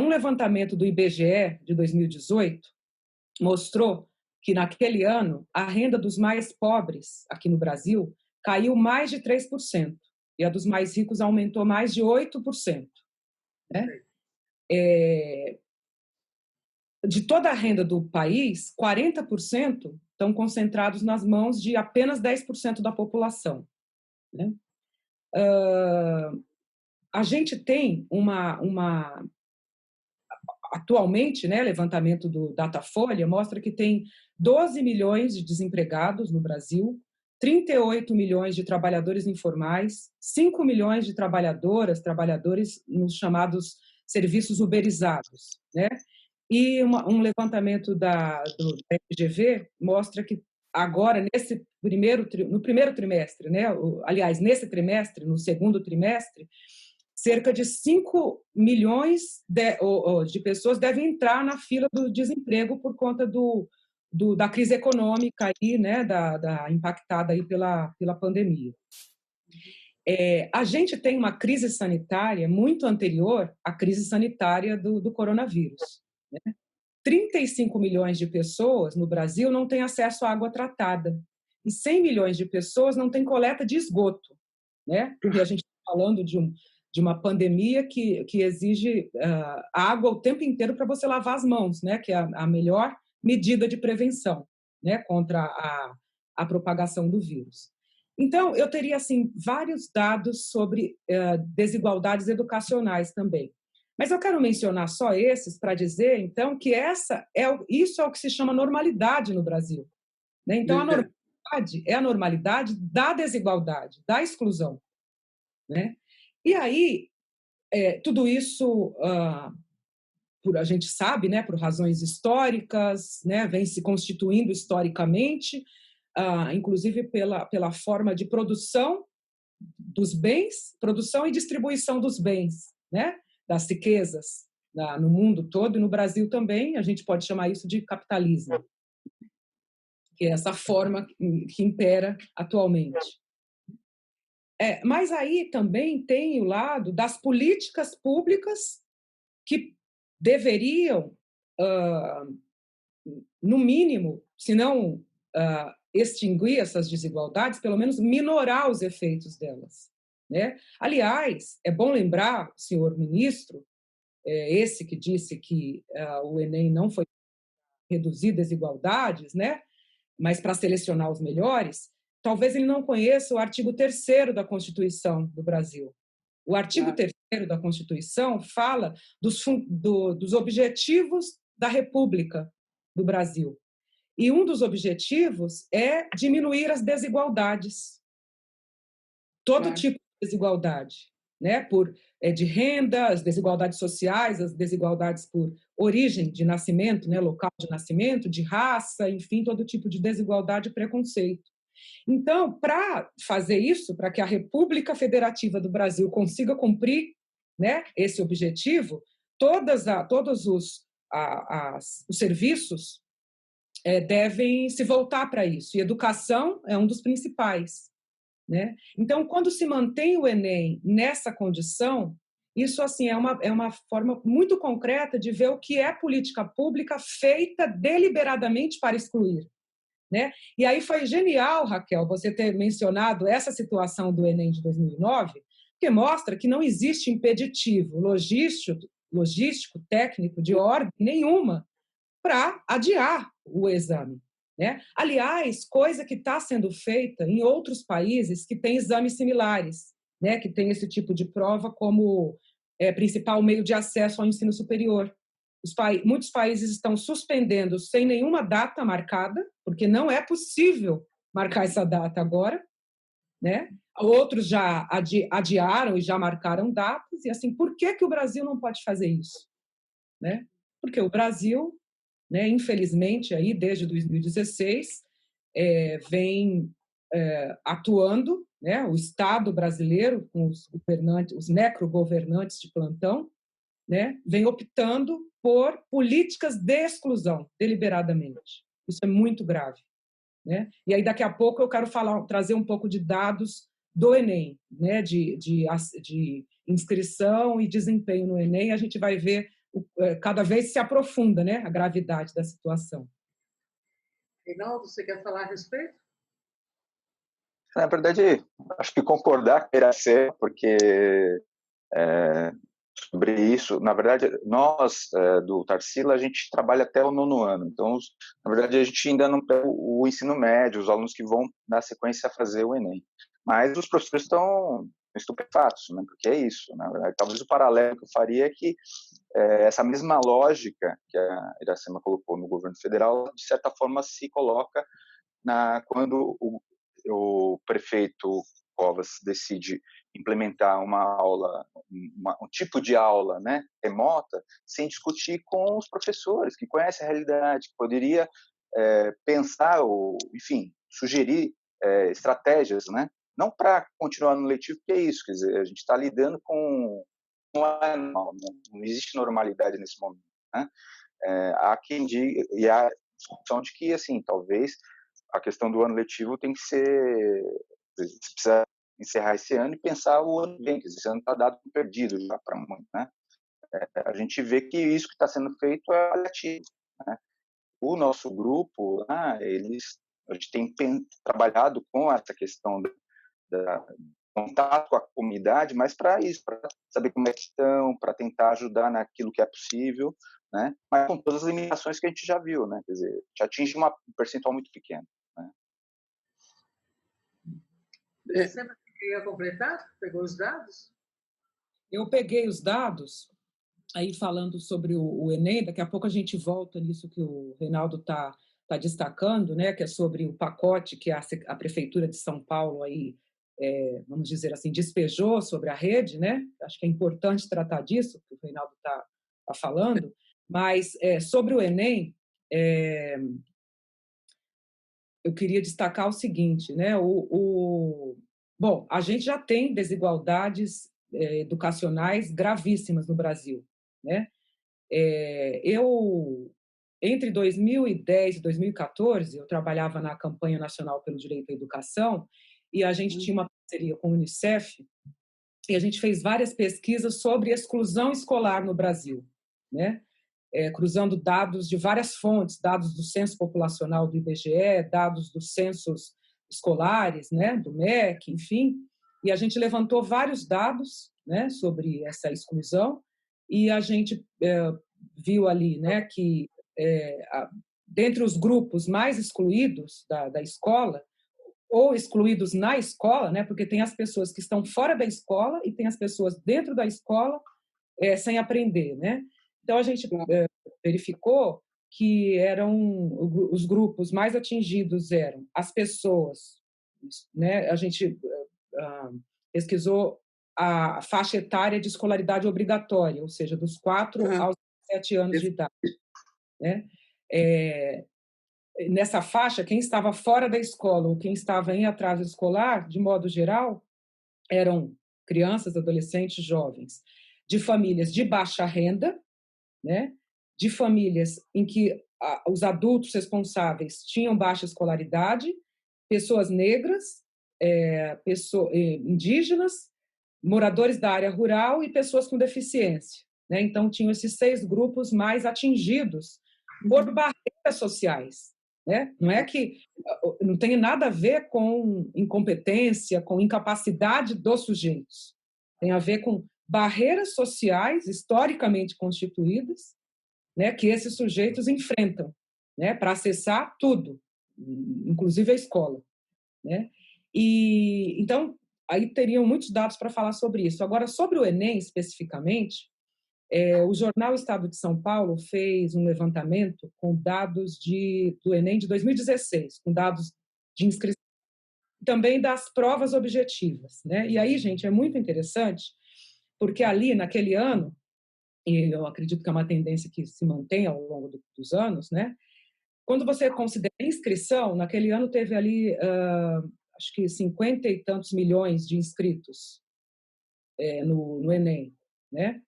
um levantamento do IBGE de 2018 mostrou que naquele ano a renda dos mais pobres aqui no Brasil caiu mais de 3%. E a dos mais ricos aumentou mais de 8%. Né? De toda a renda do país, 40% estão concentrados nas mãos de apenas 10% da população. Né? A gente tem atualmente, né, levantamento do Datafolha mostra que tem 12 milhões de desempregados no Brasil, 38 milhões de trabalhadores informais, 5 milhões de trabalhadores nos chamados serviços uberizados, né? E um levantamento do FGV mostra que agora, no primeiro trimestre, né? Aliás, nesse trimestre, no segundo trimestre, cerca de 5 milhões de pessoas devem entrar na fila do desemprego por conta da crise econômica aí, né, impactada aí pela pandemia. A gente tem uma crise sanitária muito anterior à crise sanitária do coronavírus. Né? 35 milhões de pessoas no Brasil não têm acesso à água tratada e 100 milhões de pessoas não têm coleta de esgoto. Né? Porque a gente está falando de uma pandemia que exige água o tempo inteiro para você lavar as mãos, né? Que é a melhor medida de prevenção, né? Contra a propagação do vírus. Então, eu teria assim, vários dados sobre desigualdades educacionais também. Mas eu quero mencionar só esses para dizer, então, que isso é o que se chama normalidade no Brasil. Né? Então, a normalidade é a normalidade da desigualdade, da exclusão. Né? E aí, tudo isso, a gente sabe, né, por razões históricas, né, vem se constituindo historicamente, inclusive pela forma de produção dos bens, produção e distribuição dos bens, né, das riquezas, no mundo todo e no Brasil também. A gente pode chamar isso de capitalismo, que é essa forma que impera atualmente. Mas aí também tem o lado das políticas públicas que deveriam, no mínimo, se não extinguir essas desigualdades, pelo menos minorar os efeitos delas, né? Aliás, é bom lembrar, senhor ministro, esse que disse que o Enem não foi reduzir desigualdades, né? Mas para selecionar os melhores, talvez ele não conheça o artigo 3º da Constituição do Brasil. O artigo 3º da Constituição fala dos objetivos da República do Brasil. E um dos objetivos é diminuir as desigualdades. Todo tipo de desigualdade, né? De renda, as desigualdades sociais, as desigualdades por origem de nascimento, né? Local de nascimento, de raça, enfim, todo tipo de desigualdade e preconceito. Então, para fazer isso, para que a República Federativa do Brasil consiga cumprir, né, esse objetivo, todos os serviços devem se voltar para isso. E educação é um dos principais, né? Então, quando se mantém o Enem nessa condição, isso assim é uma forma muito concreta de ver o que é política pública feita deliberadamente para excluir, né? E aí foi genial, Raquel, você ter mencionado essa situação do Enem de 2009, que mostra que não existe impeditivo logístico, técnico, de ordem nenhuma para adiar o exame, né? Aliás, coisa que está sendo feita em outros países que têm exames similares, né? Que tem esse tipo de prova como principal meio de acesso ao ensino superior. Muitos países estão suspendendo sem nenhuma data marcada, porque não é possível marcar essa data agora, né? Outros já adiaram e já marcaram datas, e assim, por que o Brasil não pode fazer isso? Né? Porque o Brasil, né, infelizmente, aí, desde 2016, vem atuando, né, o Estado brasileiro, com os governantes, os necrogovernantes de plantão, né, vem optando por políticas de exclusão, deliberadamente. Isso é muito grave, né? E aí, daqui a pouco, eu quero trazer um pouco de dados do Enem, né, de inscrição e desempenho no Enem. A gente vai ver, cada vez se aprofunda, né, a gravidade da situação. Reinaldo, você quer falar a respeito? Na verdade, acho que concordar queira ser, porque sobre isso, na verdade, nós do Tarsila, a gente trabalha até o 9º ano, então, na verdade, a gente ainda não pega o ensino médio, os alunos que vão dar sequência a fazer o Enem, mas os professores estão estupefatos, né, porque é isso, na verdade, talvez o paralelo que eu faria é que essa mesma lógica que a Iracema colocou no governo federal, de certa forma, se coloca quando o prefeito Covas decide implementar um tipo de aula, né, remota, sem discutir com os professores, que conhecem a realidade, que poderia pensar, enfim, sugerir estratégias, né, não para continuar no letivo, porque é isso, quer dizer, a gente está lidando com não existe normalidade nesse momento, né? Há quem diga, e há discussão de que, assim, talvez a questão do ano letivo tem que ser, precisa encerrar esse ano e pensar o ano que vem, quer dizer, esse ano está dado perdido já para muito, né? A gente vê que isso que está sendo feito é paliativo, né? O nosso grupo, a gente tem trabalhado com essa questão da contato com a comunidade, mas para isso, para saber como é que estão, para tentar ajudar naquilo que é possível, né? Mas com todas as limitações que a gente já viu, né? Quer dizer, já atinge um percentual muito pequeno, né? Você queria completar? Pegou os dados? Eu peguei os dados, aí falando sobre o Enem, daqui a pouco a gente volta nisso que o Reinaldo está destacando, né? Que é sobre o pacote que a Prefeitura de São Paulo aí, vamos dizer assim, despejou sobre a rede, né? Acho que é importante tratar disso, que o Reinaldo está falando, mas sobre o Enem, eu queria destacar o seguinte, né? Bom, a gente já tem desigualdades educacionais gravíssimas no Brasil, né? Entre 2010 e 2014, eu trabalhava na Campanha Nacional pelo Direito à Educação e a gente tinha uma parceria com a Unicef e a gente fez várias pesquisas sobre exclusão escolar no Brasil, né? Cruzando dados de várias fontes, dados do Censo Populacional do IBGE, dados dos censos escolares, né, do MEC, enfim, e a gente levantou vários dados, né, sobre essa exclusão e a gente viu ali, né, que dentre os grupos mais excluídos da escola, ou excluídos na escola, né, porque tem as pessoas que estão fora da escola e tem as pessoas dentro da escola sem aprender, né? Então, a gente verificou que os grupos mais atingidos eram as pessoas, né? A gente pesquisou a faixa etária de escolaridade obrigatória, ou seja, dos 4 aos 7 anos de idade, né? Nessa faixa, quem estava fora da escola ou quem estava em atraso escolar, de modo geral, eram crianças, adolescentes, jovens, de famílias de baixa renda, né? De famílias em que os adultos responsáveis tinham baixa escolaridade, pessoas negras, indígenas, moradores da área rural e pessoas com deficiência, né? Então, tinham esses 6 grupos mais atingidos por barreiras sociais, né? Não tem nada a ver com incompetência, com incapacidade dos sujeitos. Tem a ver com barreiras sociais historicamente constituídas, né, que esses sujeitos enfrentam, né, para acessar tudo, inclusive a escola, né? E então aí teriam muitos dados para falar sobre isso. Agora, sobre o Enem especificamente, o jornal Estado de São Paulo fez um levantamento com dados do Enem de 2016, com dados de inscrição, também das provas objetivas, né? E aí, gente, é muito interessante, porque ali, naquele ano, e eu acredito que é uma tendência que se mantém ao longo dos anos, né? Quando você considera a inscrição, naquele ano teve ali, acho que 50 e tantos milhões de inscritos no Enem, né?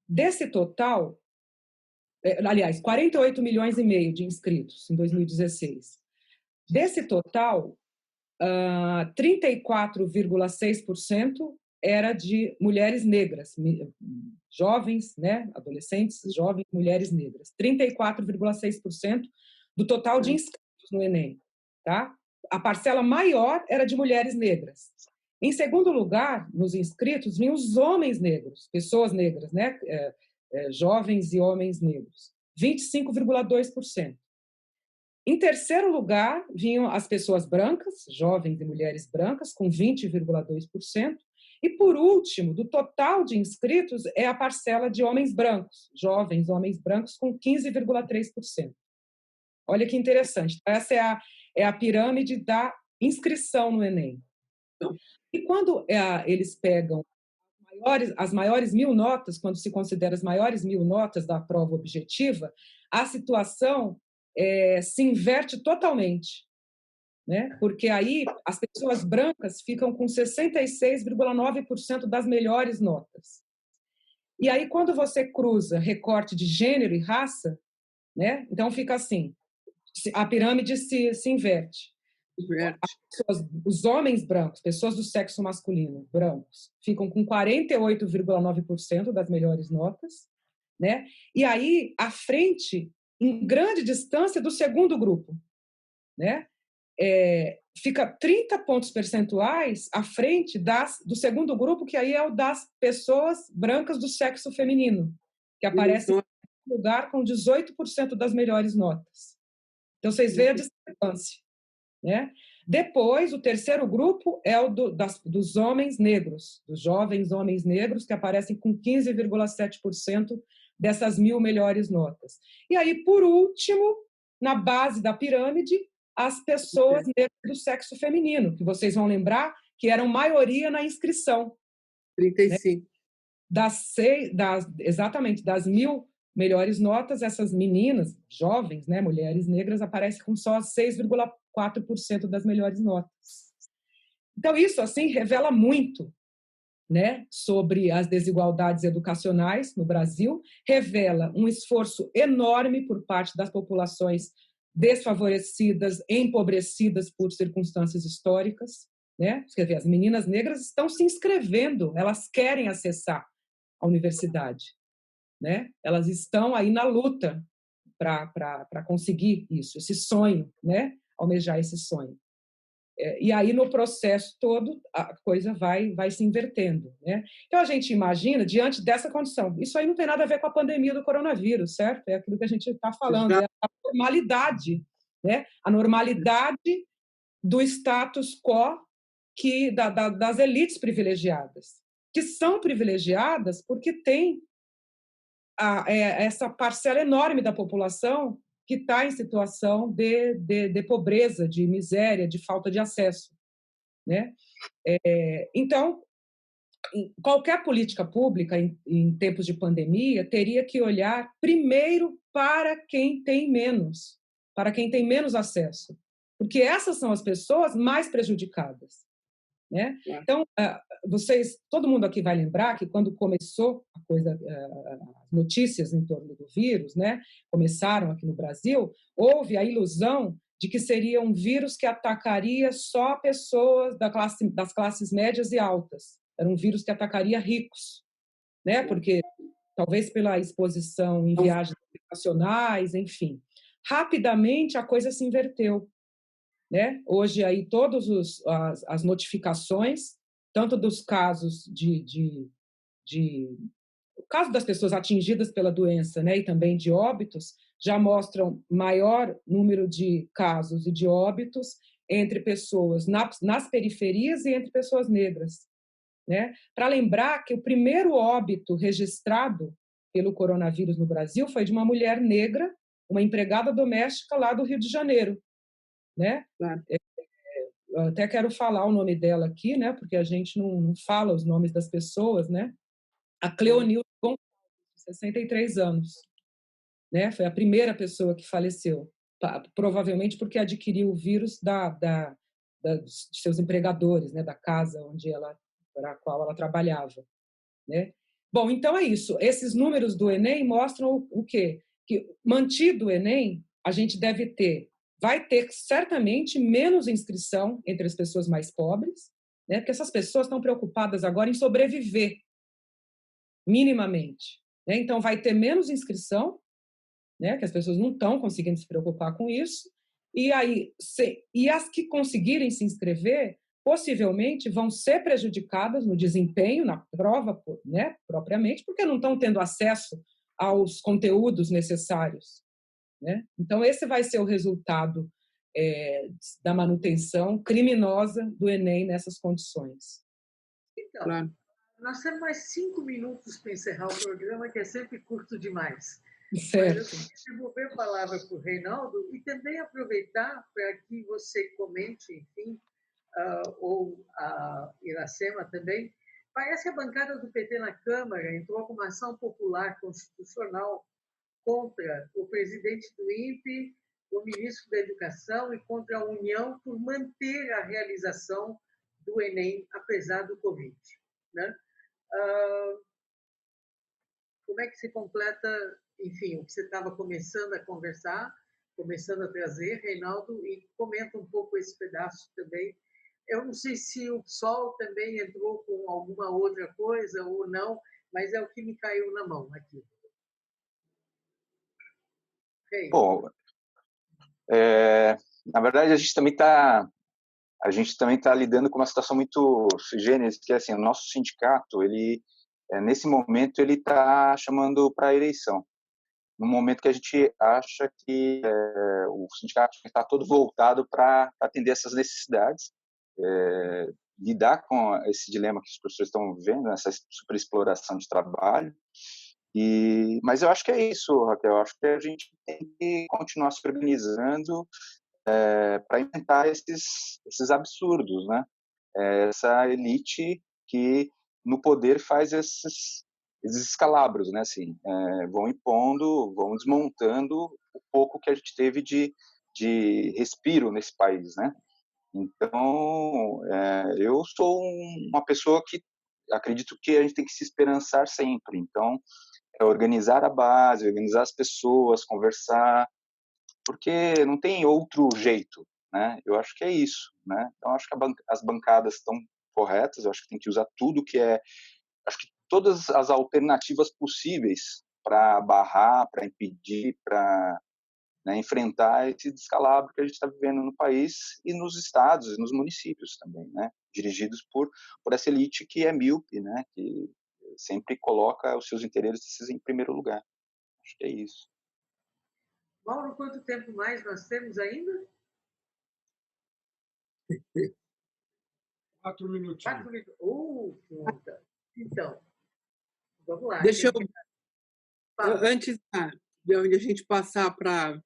Desse total, aliás, 48 milhões e meio de inscritos em 2016. Desse total, 34,6% era de mulheres negras, jovens, né, adolescentes, jovens, mulheres negras. 34,6% do total de inscritos no Enem, tá? A parcela maior era de mulheres negras. Em segundo lugar, nos inscritos, vinham os homens negros, pessoas negras, né, jovens e homens negros, 25,2%. Em terceiro lugar, vinham as pessoas brancas, jovens e mulheres brancas, com 20,2%. E, por último, do total de inscritos, é a parcela de homens brancos, jovens homens brancos, com 15,3%. Olha que interessante. Essa é a pirâmide da inscrição no Enem. E quando eles pegam as maiores 1.000 notas, quando se considera as maiores 1.000 notas da prova objetiva, a situação se inverte totalmente, né? Porque aí as pessoas brancas ficam com 66,9% das melhores notas. E aí, quando você cruza recorte de gênero e raça, né? Então fica assim, a pirâmide se inverte. Os homens brancos, pessoas do sexo masculino, brancos, ficam com 48,9% das melhores notas, né? E aí, à frente, em grande distância do segundo grupo, né? Fica 30 pontos percentuais à frente do segundo grupo, que aí é o das pessoas brancas do sexo feminino, que aparece em lugar com 18% das melhores notas. Então, vocês veem a discrepância, né? Depois, o terceiro grupo é o dos homens negros, dos jovens homens negros, que aparecem com 15,7% dessas 1.000 melhores notas. E aí, por último, na base da pirâmide, as pessoas negras do sexo feminino, que vocês vão lembrar que eram maioria na inscrição. 35. Né? Exatamente, das 1.000 melhores notas, essas meninas, jovens, né, mulheres negras, aparecem com só 6,4% das melhores notas. Então, isso, assim, revela muito, né, sobre as desigualdades educacionais no Brasil, revela um esforço enorme por parte das populações desfavorecidas, empobrecidas por circunstâncias históricas, né? Quer dizer, as meninas negras estão se inscrevendo, elas querem acessar a universidade, né? Elas estão aí na luta para conseguir isso, esse sonho, né? Almejar esse sonho. E aí, no processo todo, a coisa vai se invertendo, né? Então, a gente imagina, diante dessa condição, isso aí não tem nada a ver com a pandemia do coronavírus, certo? É aquilo que a gente está falando, é a normalidade, né? A normalidade do status quo das elites privilegiadas, que são privilegiadas porque tem essa parcela enorme da população que está em situação de pobreza, de miséria, de falta de acesso, né? Então, qualquer política pública em tempos de pandemia teria que olhar primeiro para quem tem menos acesso, porque essas são as pessoas mais prejudicadas, né? Então, todo mundo aqui vai lembrar que quando começou as notícias em torno do vírus, né, começaram aqui no Brasil, houve a ilusão de que seria um vírus que atacaria só pessoas das classes médias e altas. Era um vírus que atacaria ricos, né? Porque talvez pela exposição em viagens internacionais, enfim. Rapidamente a coisa se inverteu, né? Hoje aí todas as notificações, tanto dos casos o caso das pessoas atingidas pela doença, né, e também de óbitos, já mostram maior número de casos e de óbitos entre pessoas nas periferias e entre pessoas negras, né? Para lembrar que o primeiro óbito registrado pelo coronavírus no Brasil foi de uma mulher negra, uma empregada doméstica lá do Rio de Janeiro, né? Eu até quero falar o nome dela aqui, né? Porque a gente não fala os nomes das pessoas, né? A Cleonilda Gonçalves, de 63 anos, né? Foi a primeira pessoa que faleceu, provavelmente porque adquiriu o vírus de seus empregadores, né? Da casa para a qual ela trabalhava, né? Bom, então é isso. Esses números do Enem mostram o quê? Que, mantido o Enem, a gente vai ter certamente menos inscrição entre as pessoas mais pobres, né? Porque essas pessoas estão preocupadas agora em sobreviver minimamente, né? Então vai ter menos inscrição, né? Que as pessoas não estão conseguindo se preocupar com isso, e as que conseguirem se inscrever possivelmente vão ser prejudicadas no desempenho, na prova, né, propriamente, porque não estão tendo acesso aos conteúdos necessários, né? Então, esse vai ser o resultado da manutenção criminosa do Enem nessas condições. Então, claro. Nós temos mais 5 minutos para encerrar o programa, que é sempre curto demais. Certo. Mas eu queria devolver a palavra para o Reinaldo e também aproveitar para que você comente, enfim, ou a Iracema também. Parece que a bancada do PT na Câmara entrou com uma ação popular constitucional contra o presidente do INPE, o ministro da Educação e contra a União por manter a realização do Enem, apesar do Covid, né? Como é que se completa, enfim, o que você estava começando a conversar, começando a trazer, Reinaldo, e comenta um pouco esse pedaço também. Eu não sei se o PSOL também entrou com alguma outra coisa ou não, mas é o que me caiu na mão aqui. Bom, na verdade, a gente também está lidando com uma situação muito sui generis, que é assim, o nosso sindicato, nesse momento, ele está chamando para a eleição. No momento que a gente acha que o sindicato está todo voltado para atender essas necessidades, lidar com esse dilema que os professores estão vivendo, essa superexploração de trabalho. Mas eu acho que é isso, Raquel. Eu acho que a gente tem que continuar se organizando para enfrentar esses absurdos, né? Essa elite que no poder faz esses escalabros, né? Assim, vão impondo, vão desmontando o pouco que a gente teve de respiro nesse país, né? Então, eu sou uma pessoa que acredito que a gente tem que se esperançar sempre. Então, é organizar a base, organizar as pessoas, conversar, porque não tem outro jeito, né? Eu acho que é isso, né? Então, acho que as bancadas estão corretas, eu acho que tem que usar tudo que é... Acho que todas as alternativas possíveis para barrar, para impedir, para, né, enfrentar esse descalabro que a gente está vivendo no país e nos estados e nos municípios também, né? Dirigidos por essa elite que é míope, né? Que sempre coloca os seus interesses em primeiro lugar. Acho que é isso. Mauro, quanto tempo mais nós temos ainda? 4 minutinhos. 4 minutos. Conta. Então, vamos lá. Deixa eu, antes de a gente passar para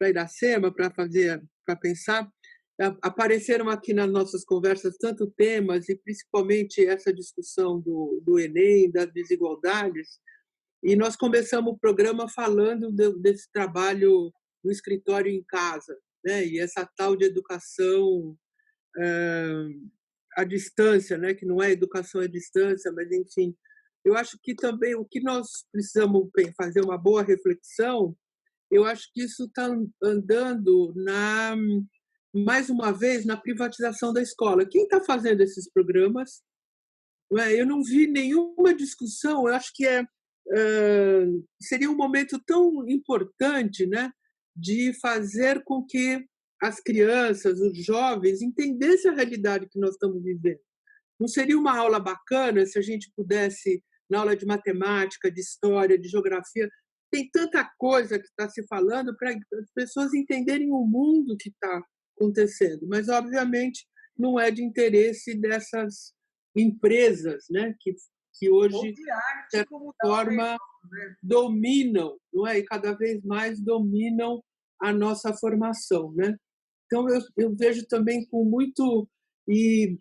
Iracema, para pensar, apareceram aqui nas nossas conversas tanto temas, e principalmente essa discussão do Enem, das desigualdades, e nós começamos o programa falando desse trabalho no escritório em casa, né? E essa tal de educação à distância, né? Que não é educação à distância, mas, enfim. Eu acho que também o que nós precisamos fazer uma boa reflexão, eu acho que isso está andando mais uma vez na privatização da escola. Quem está fazendo esses programas? Eu não vi nenhuma discussão. Eu acho que seria um momento tão importante, né, de fazer com que as crianças, os jovens, entendessem a realidade que nós estamos vivendo. Não seria uma aula bacana se a gente pudesse, na aula de matemática, de história, de geografia, tem tanta coisa que está se falando para as pessoas entenderem o mundo que está acontecendo, mas, obviamente, não é de interesse dessas empresas, né, que hoje, de certa forma, dominam, não é? E cada vez mais dominam a nossa formação, né? Então, eu vejo também com muito... E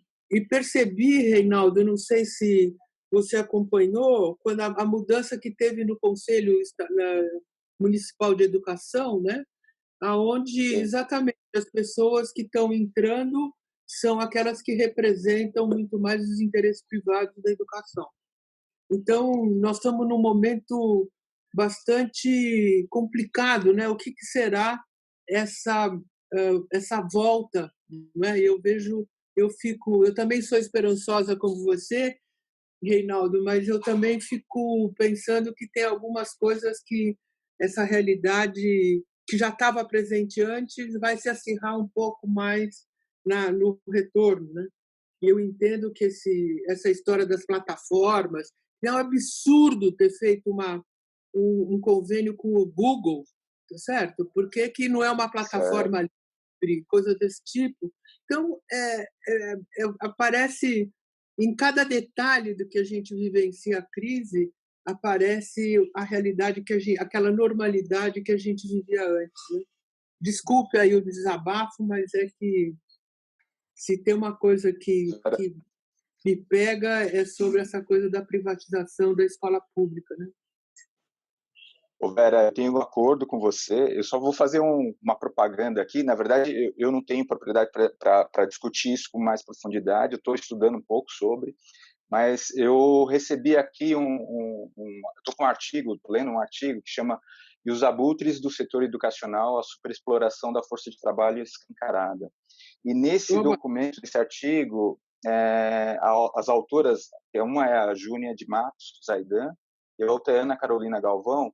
percebi, Reinaldo, eu não sei se você acompanhou, quando a mudança que teve no Conselho Municipal de Educação, né? Onde exatamente as pessoas que estão entrando são aquelas que representam muito mais os interesses privados da educação. Então, nós estamos num momento bastante complicado, né? O que será essa volta, né? Eu também sou esperançosa como você, Reinaldo, mas eu também fico pensando que tem algumas coisas que essa realidade que já estava presente antes vai se acirrar um pouco mais no retorno, né? E eu entendo que essa história das plataformas, é um absurdo ter feito um convênio com o Google, certo? Por que não é uma plataforma livre, coisa desse tipo? Então, aparece em cada detalhe do que a gente vivencia a crise, aparece a realidade aquela normalidade que a gente vivia antes, né? Desculpe aí o desabafo, mas é que se tem uma coisa que me pega é sobre essa coisa da privatização da escola pública, né? Vera, eu tenho um acordo com você. Eu só vou fazer uma propaganda aqui. Na verdade, eu não tenho propriedade para discutir isso com mais profundidade. Eu estou estudando um pouco sobre, mas eu recebi aqui estou com um artigo, estou lendo um artigo que chama "E os abutres do setor educacional, a superexploração da força de trabalho escancarada". E nesse documento, nesse artigo, as autoras, uma é a Júnia de Matos Zaidan e a outra é a Ana Carolina Galvão.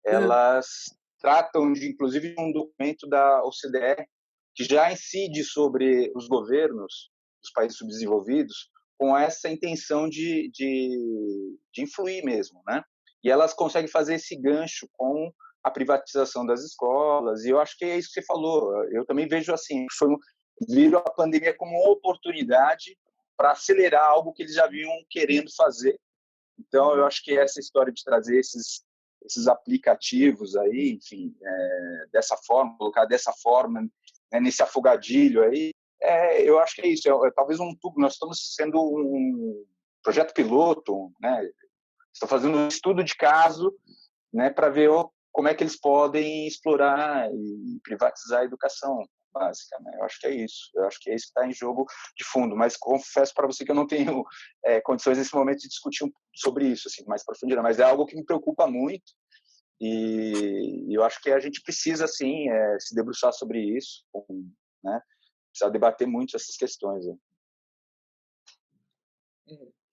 Elas tratam, inclusive, de um documento da OCDE que já incide sobre os governos dos países subdesenvolvidos com essa intenção de influir mesmo, né? E elas conseguem fazer esse gancho com a privatização das escolas, e eu acho que é isso que você falou. Eu também vejo assim, viram a pandemia como uma oportunidade para acelerar algo que eles já vinham querendo fazer. Então, eu acho que essa história de trazer esses aplicativos aí, enfim, dessa forma, colocar dessa forma, né, nesse afogadilho aí, eu acho que é isso, talvez um tubo. Nós estamos sendo um projeto piloto, né? Estou fazendo um estudo de caso, né, para ver como é que eles podem explorar e privatizar a educação. básica, né? Eu acho que é isso. Eu acho que é isso que está em jogo de fundo. Mas confesso para você que eu não tenho condições nesse momento de discutir sobre isso, assim, mais profundidade. Mas é algo que me preocupa muito e eu acho que a gente precisa, assim, se debruçar sobre isso, né? Precisa debater muito essas questões. Né?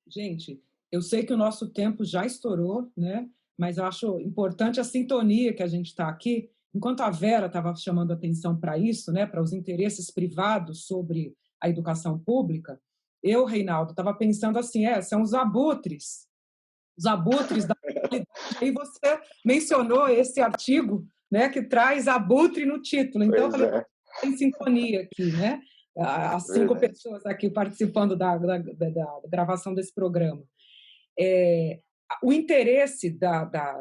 Gente, eu sei que o nosso tempo já estourou, né? Mas eu acho importante a sintonia que a gente está aqui. Enquanto a Vera estava chamando atenção para isso, né, para os interesses privados sobre a educação pública, eu, Reinaldo, estava pensando assim, são os abutres da qualidade. Aí você mencionou esse artigo, né, que traz abutre no título. Então, eu falei, tem sintonia aqui, né? As 5 pessoas aqui participando da gravação desse programa. O interesse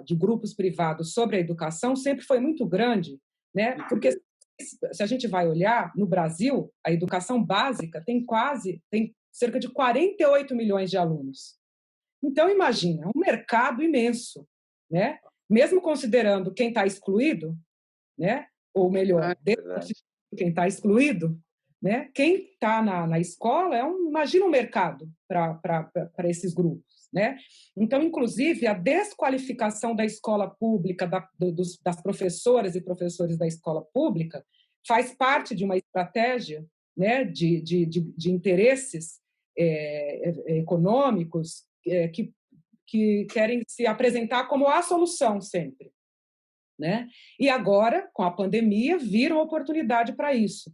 de grupos privados sobre a educação sempre foi muito grande, né? Porque se a gente vai olhar, no Brasil, a educação básica tem cerca de 48 milhões de alunos. Então, imagina, é um mercado imenso, né? Mesmo considerando quem está excluído, né? Ou melhor, quem está excluído, né? Quem está na escola imagina um mercado para esses grupos, né? Então, inclusive, a desqualificação da escola pública, das professoras e professores da escola pública, faz parte de uma estratégia, né? de interesses econômicos que querem se apresentar como a solução sempre, né? E agora, com a pandemia, viram oportunidade para isso.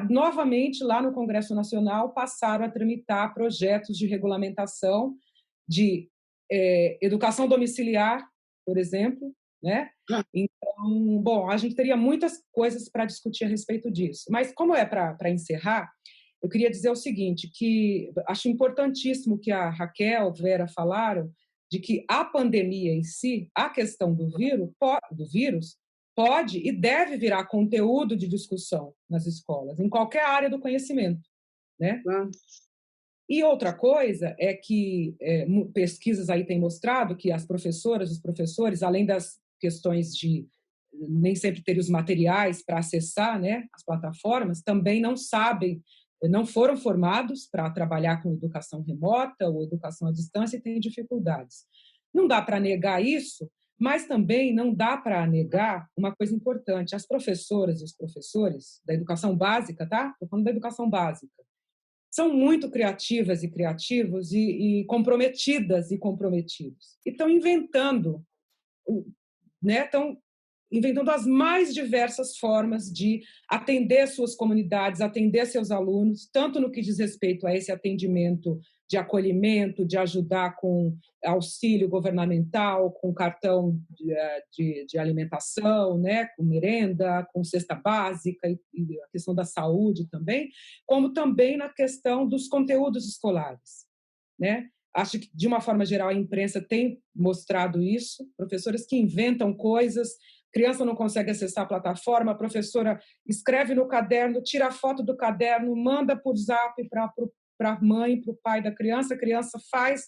Novamente, lá no Congresso Nacional, passaram a tramitar projetos de regulamentação de educação domiciliar, por exemplo, né? Então, bom, a gente teria muitas coisas para discutir a respeito disso. Mas, como é para encerrar, eu queria dizer o seguinte, que acho importantíssimo que a Raquel, Vera falaram, de que a pandemia em si, a questão do vírus, pode e deve virar conteúdo de discussão nas escolas, em qualquer área do conhecimento, né? E outra coisa é que pesquisas aí têm mostrado que as professoras, os professores, além das questões de nem sempre ter os materiais para acessar, né, as plataformas, também não foram formados para trabalhar com educação remota ou educação à distância e têm dificuldades. Não dá para negar isso, mas também não dá para negar uma coisa importante. As professoras e os professores da educação básica, tá? Estou falando da educação básica, são muito criativas e criativos e comprometidas e comprometidos. E estão inventando, né? Estão inventando as mais diversas formas de atender suas comunidades, atender seus alunos, tanto no que diz respeito a esse atendimento de acolhimento, de ajudar com auxílio governamental, com cartão de alimentação, né, com merenda, com cesta básica e a questão da saúde também, como também na questão dos conteúdos escolares, né? Acho que, de uma forma geral, a imprensa tem mostrado isso, professores que inventam coisas, criança não consegue acessar a plataforma, a professora escreve no caderno, tira a foto do caderno, manda por zap para a mãe, para o pai da criança, a criança faz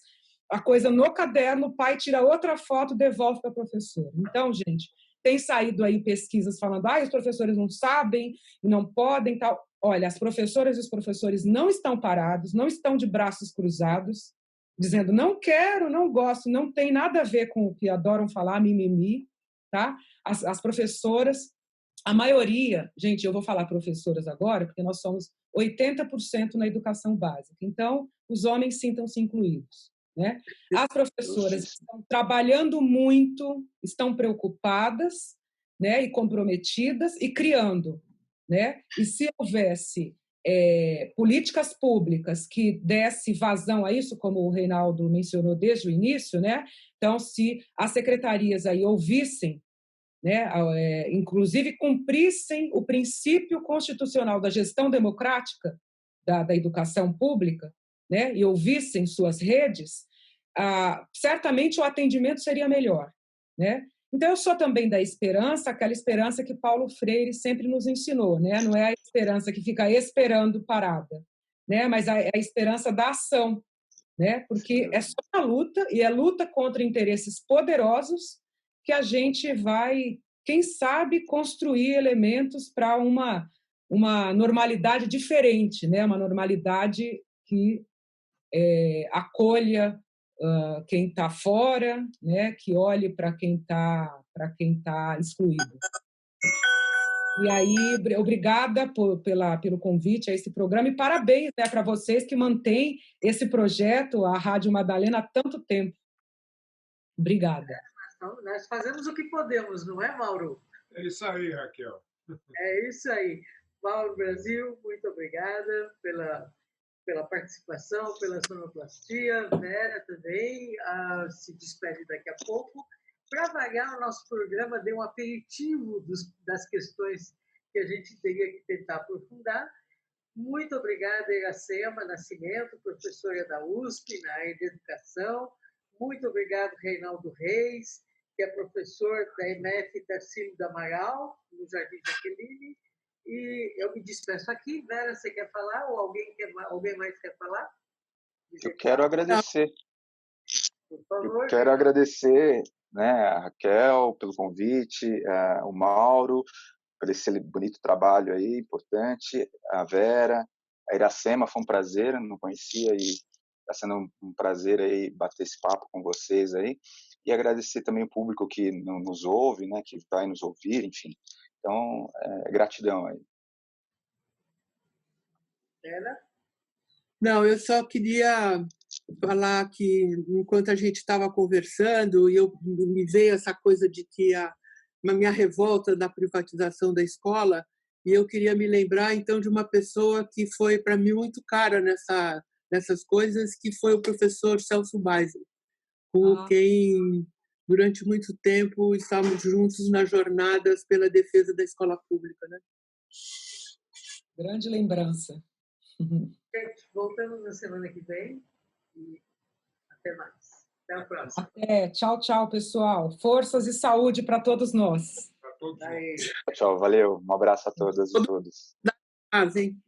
a coisa no caderno, o pai tira outra foto, devolve para a professora. Então, gente, tem saído aí pesquisas falando os professores não sabem, não podem, tal. Olha, as professoras e os professores não estão parados, não estão de braços cruzados, dizendo não quero, não gosto, não tem nada a ver com o que adoram falar, mimimi, tá? As professoras, a maioria, gente, eu vou falar professoras agora, porque nós somos 80% na educação básica, então os homens sintam-se incluídos, né? As professoras estão trabalhando muito, estão preocupadas, né, e comprometidas e criando, né? E se houvesse políticas públicas que desse vazão a isso, como o Reinaldo mencionou desde o início, né? Então, se as secretarias aí ouvissem, né, inclusive cumprissem o princípio constitucional da gestão democrática da educação pública, né, e ouvissem suas redes, certamente o atendimento seria melhor, né? Então, eu sou também da esperança, aquela esperança que Paulo Freire sempre nos ensinou, né? Não é a esperança que fica esperando parada, né? Mas a esperança da ação, né? Porque é só a luta, e é luta contra interesses poderosos que a gente vai, quem sabe, construir elementos para uma uma normalidade diferente, né? Uma normalidade que acolha quem está fora, né? Que olhe para quem tá excluído. E aí, obrigada pelo convite a esse programa e parabéns, né, para vocês que mantêm esse projeto, a Rádio Madalena, há tanto tempo. Obrigada. Nós fazemos o que podemos, não é, Mauro? É isso aí, Raquel. É isso aí. Mauro Brasil, muito obrigada pela participação, pela sonoplastia. Vera também se despede daqui a pouco. Para variar, o nosso programa deu um aperitivo das questões que a gente teria que tentar aprofundar. Muito obrigada, Iracema Nascimento, professora da USP, na área de educação. Muito obrigado, Reinaldo Reis, que é professor da EMF Tarcílio do Amaral, no Jardim Jaqueline. E eu me despeço aqui. Vera, você quer falar? Ou alguém mais quer falar? Eu quero agradecer. Por favor. Eu quero agradecer, né, a Raquel pelo convite, o Mauro por esse bonito trabalho aí, importante, a Vera, a Iracema, foi um prazer, eu não conhecia e está sendo um prazer aí bater esse papo com vocês aí, e agradecer também o público que nos ouve, né, que vai nos ouvir, enfim. Então, gratidão aí. Vera? Não, eu só queria falar que, enquanto a gente estava conversando, e me veio essa coisa de que a minha revolta da privatização da escola, e eu queria me lembrar, então, de uma pessoa que foi, para mim, muito cara nessas coisas, que foi o professor Celso Beisel, com quem, durante muito tempo, estávamos juntos nas jornadas pela defesa da escola pública, né? Grande lembrança. Gente, voltamos na semana que vem e até mais. Até a próxima. Tchau, tchau, pessoal. Forças e saúde para todos nós. Para todos. Tchau, valeu. Um abraço a todas e todos. Hein?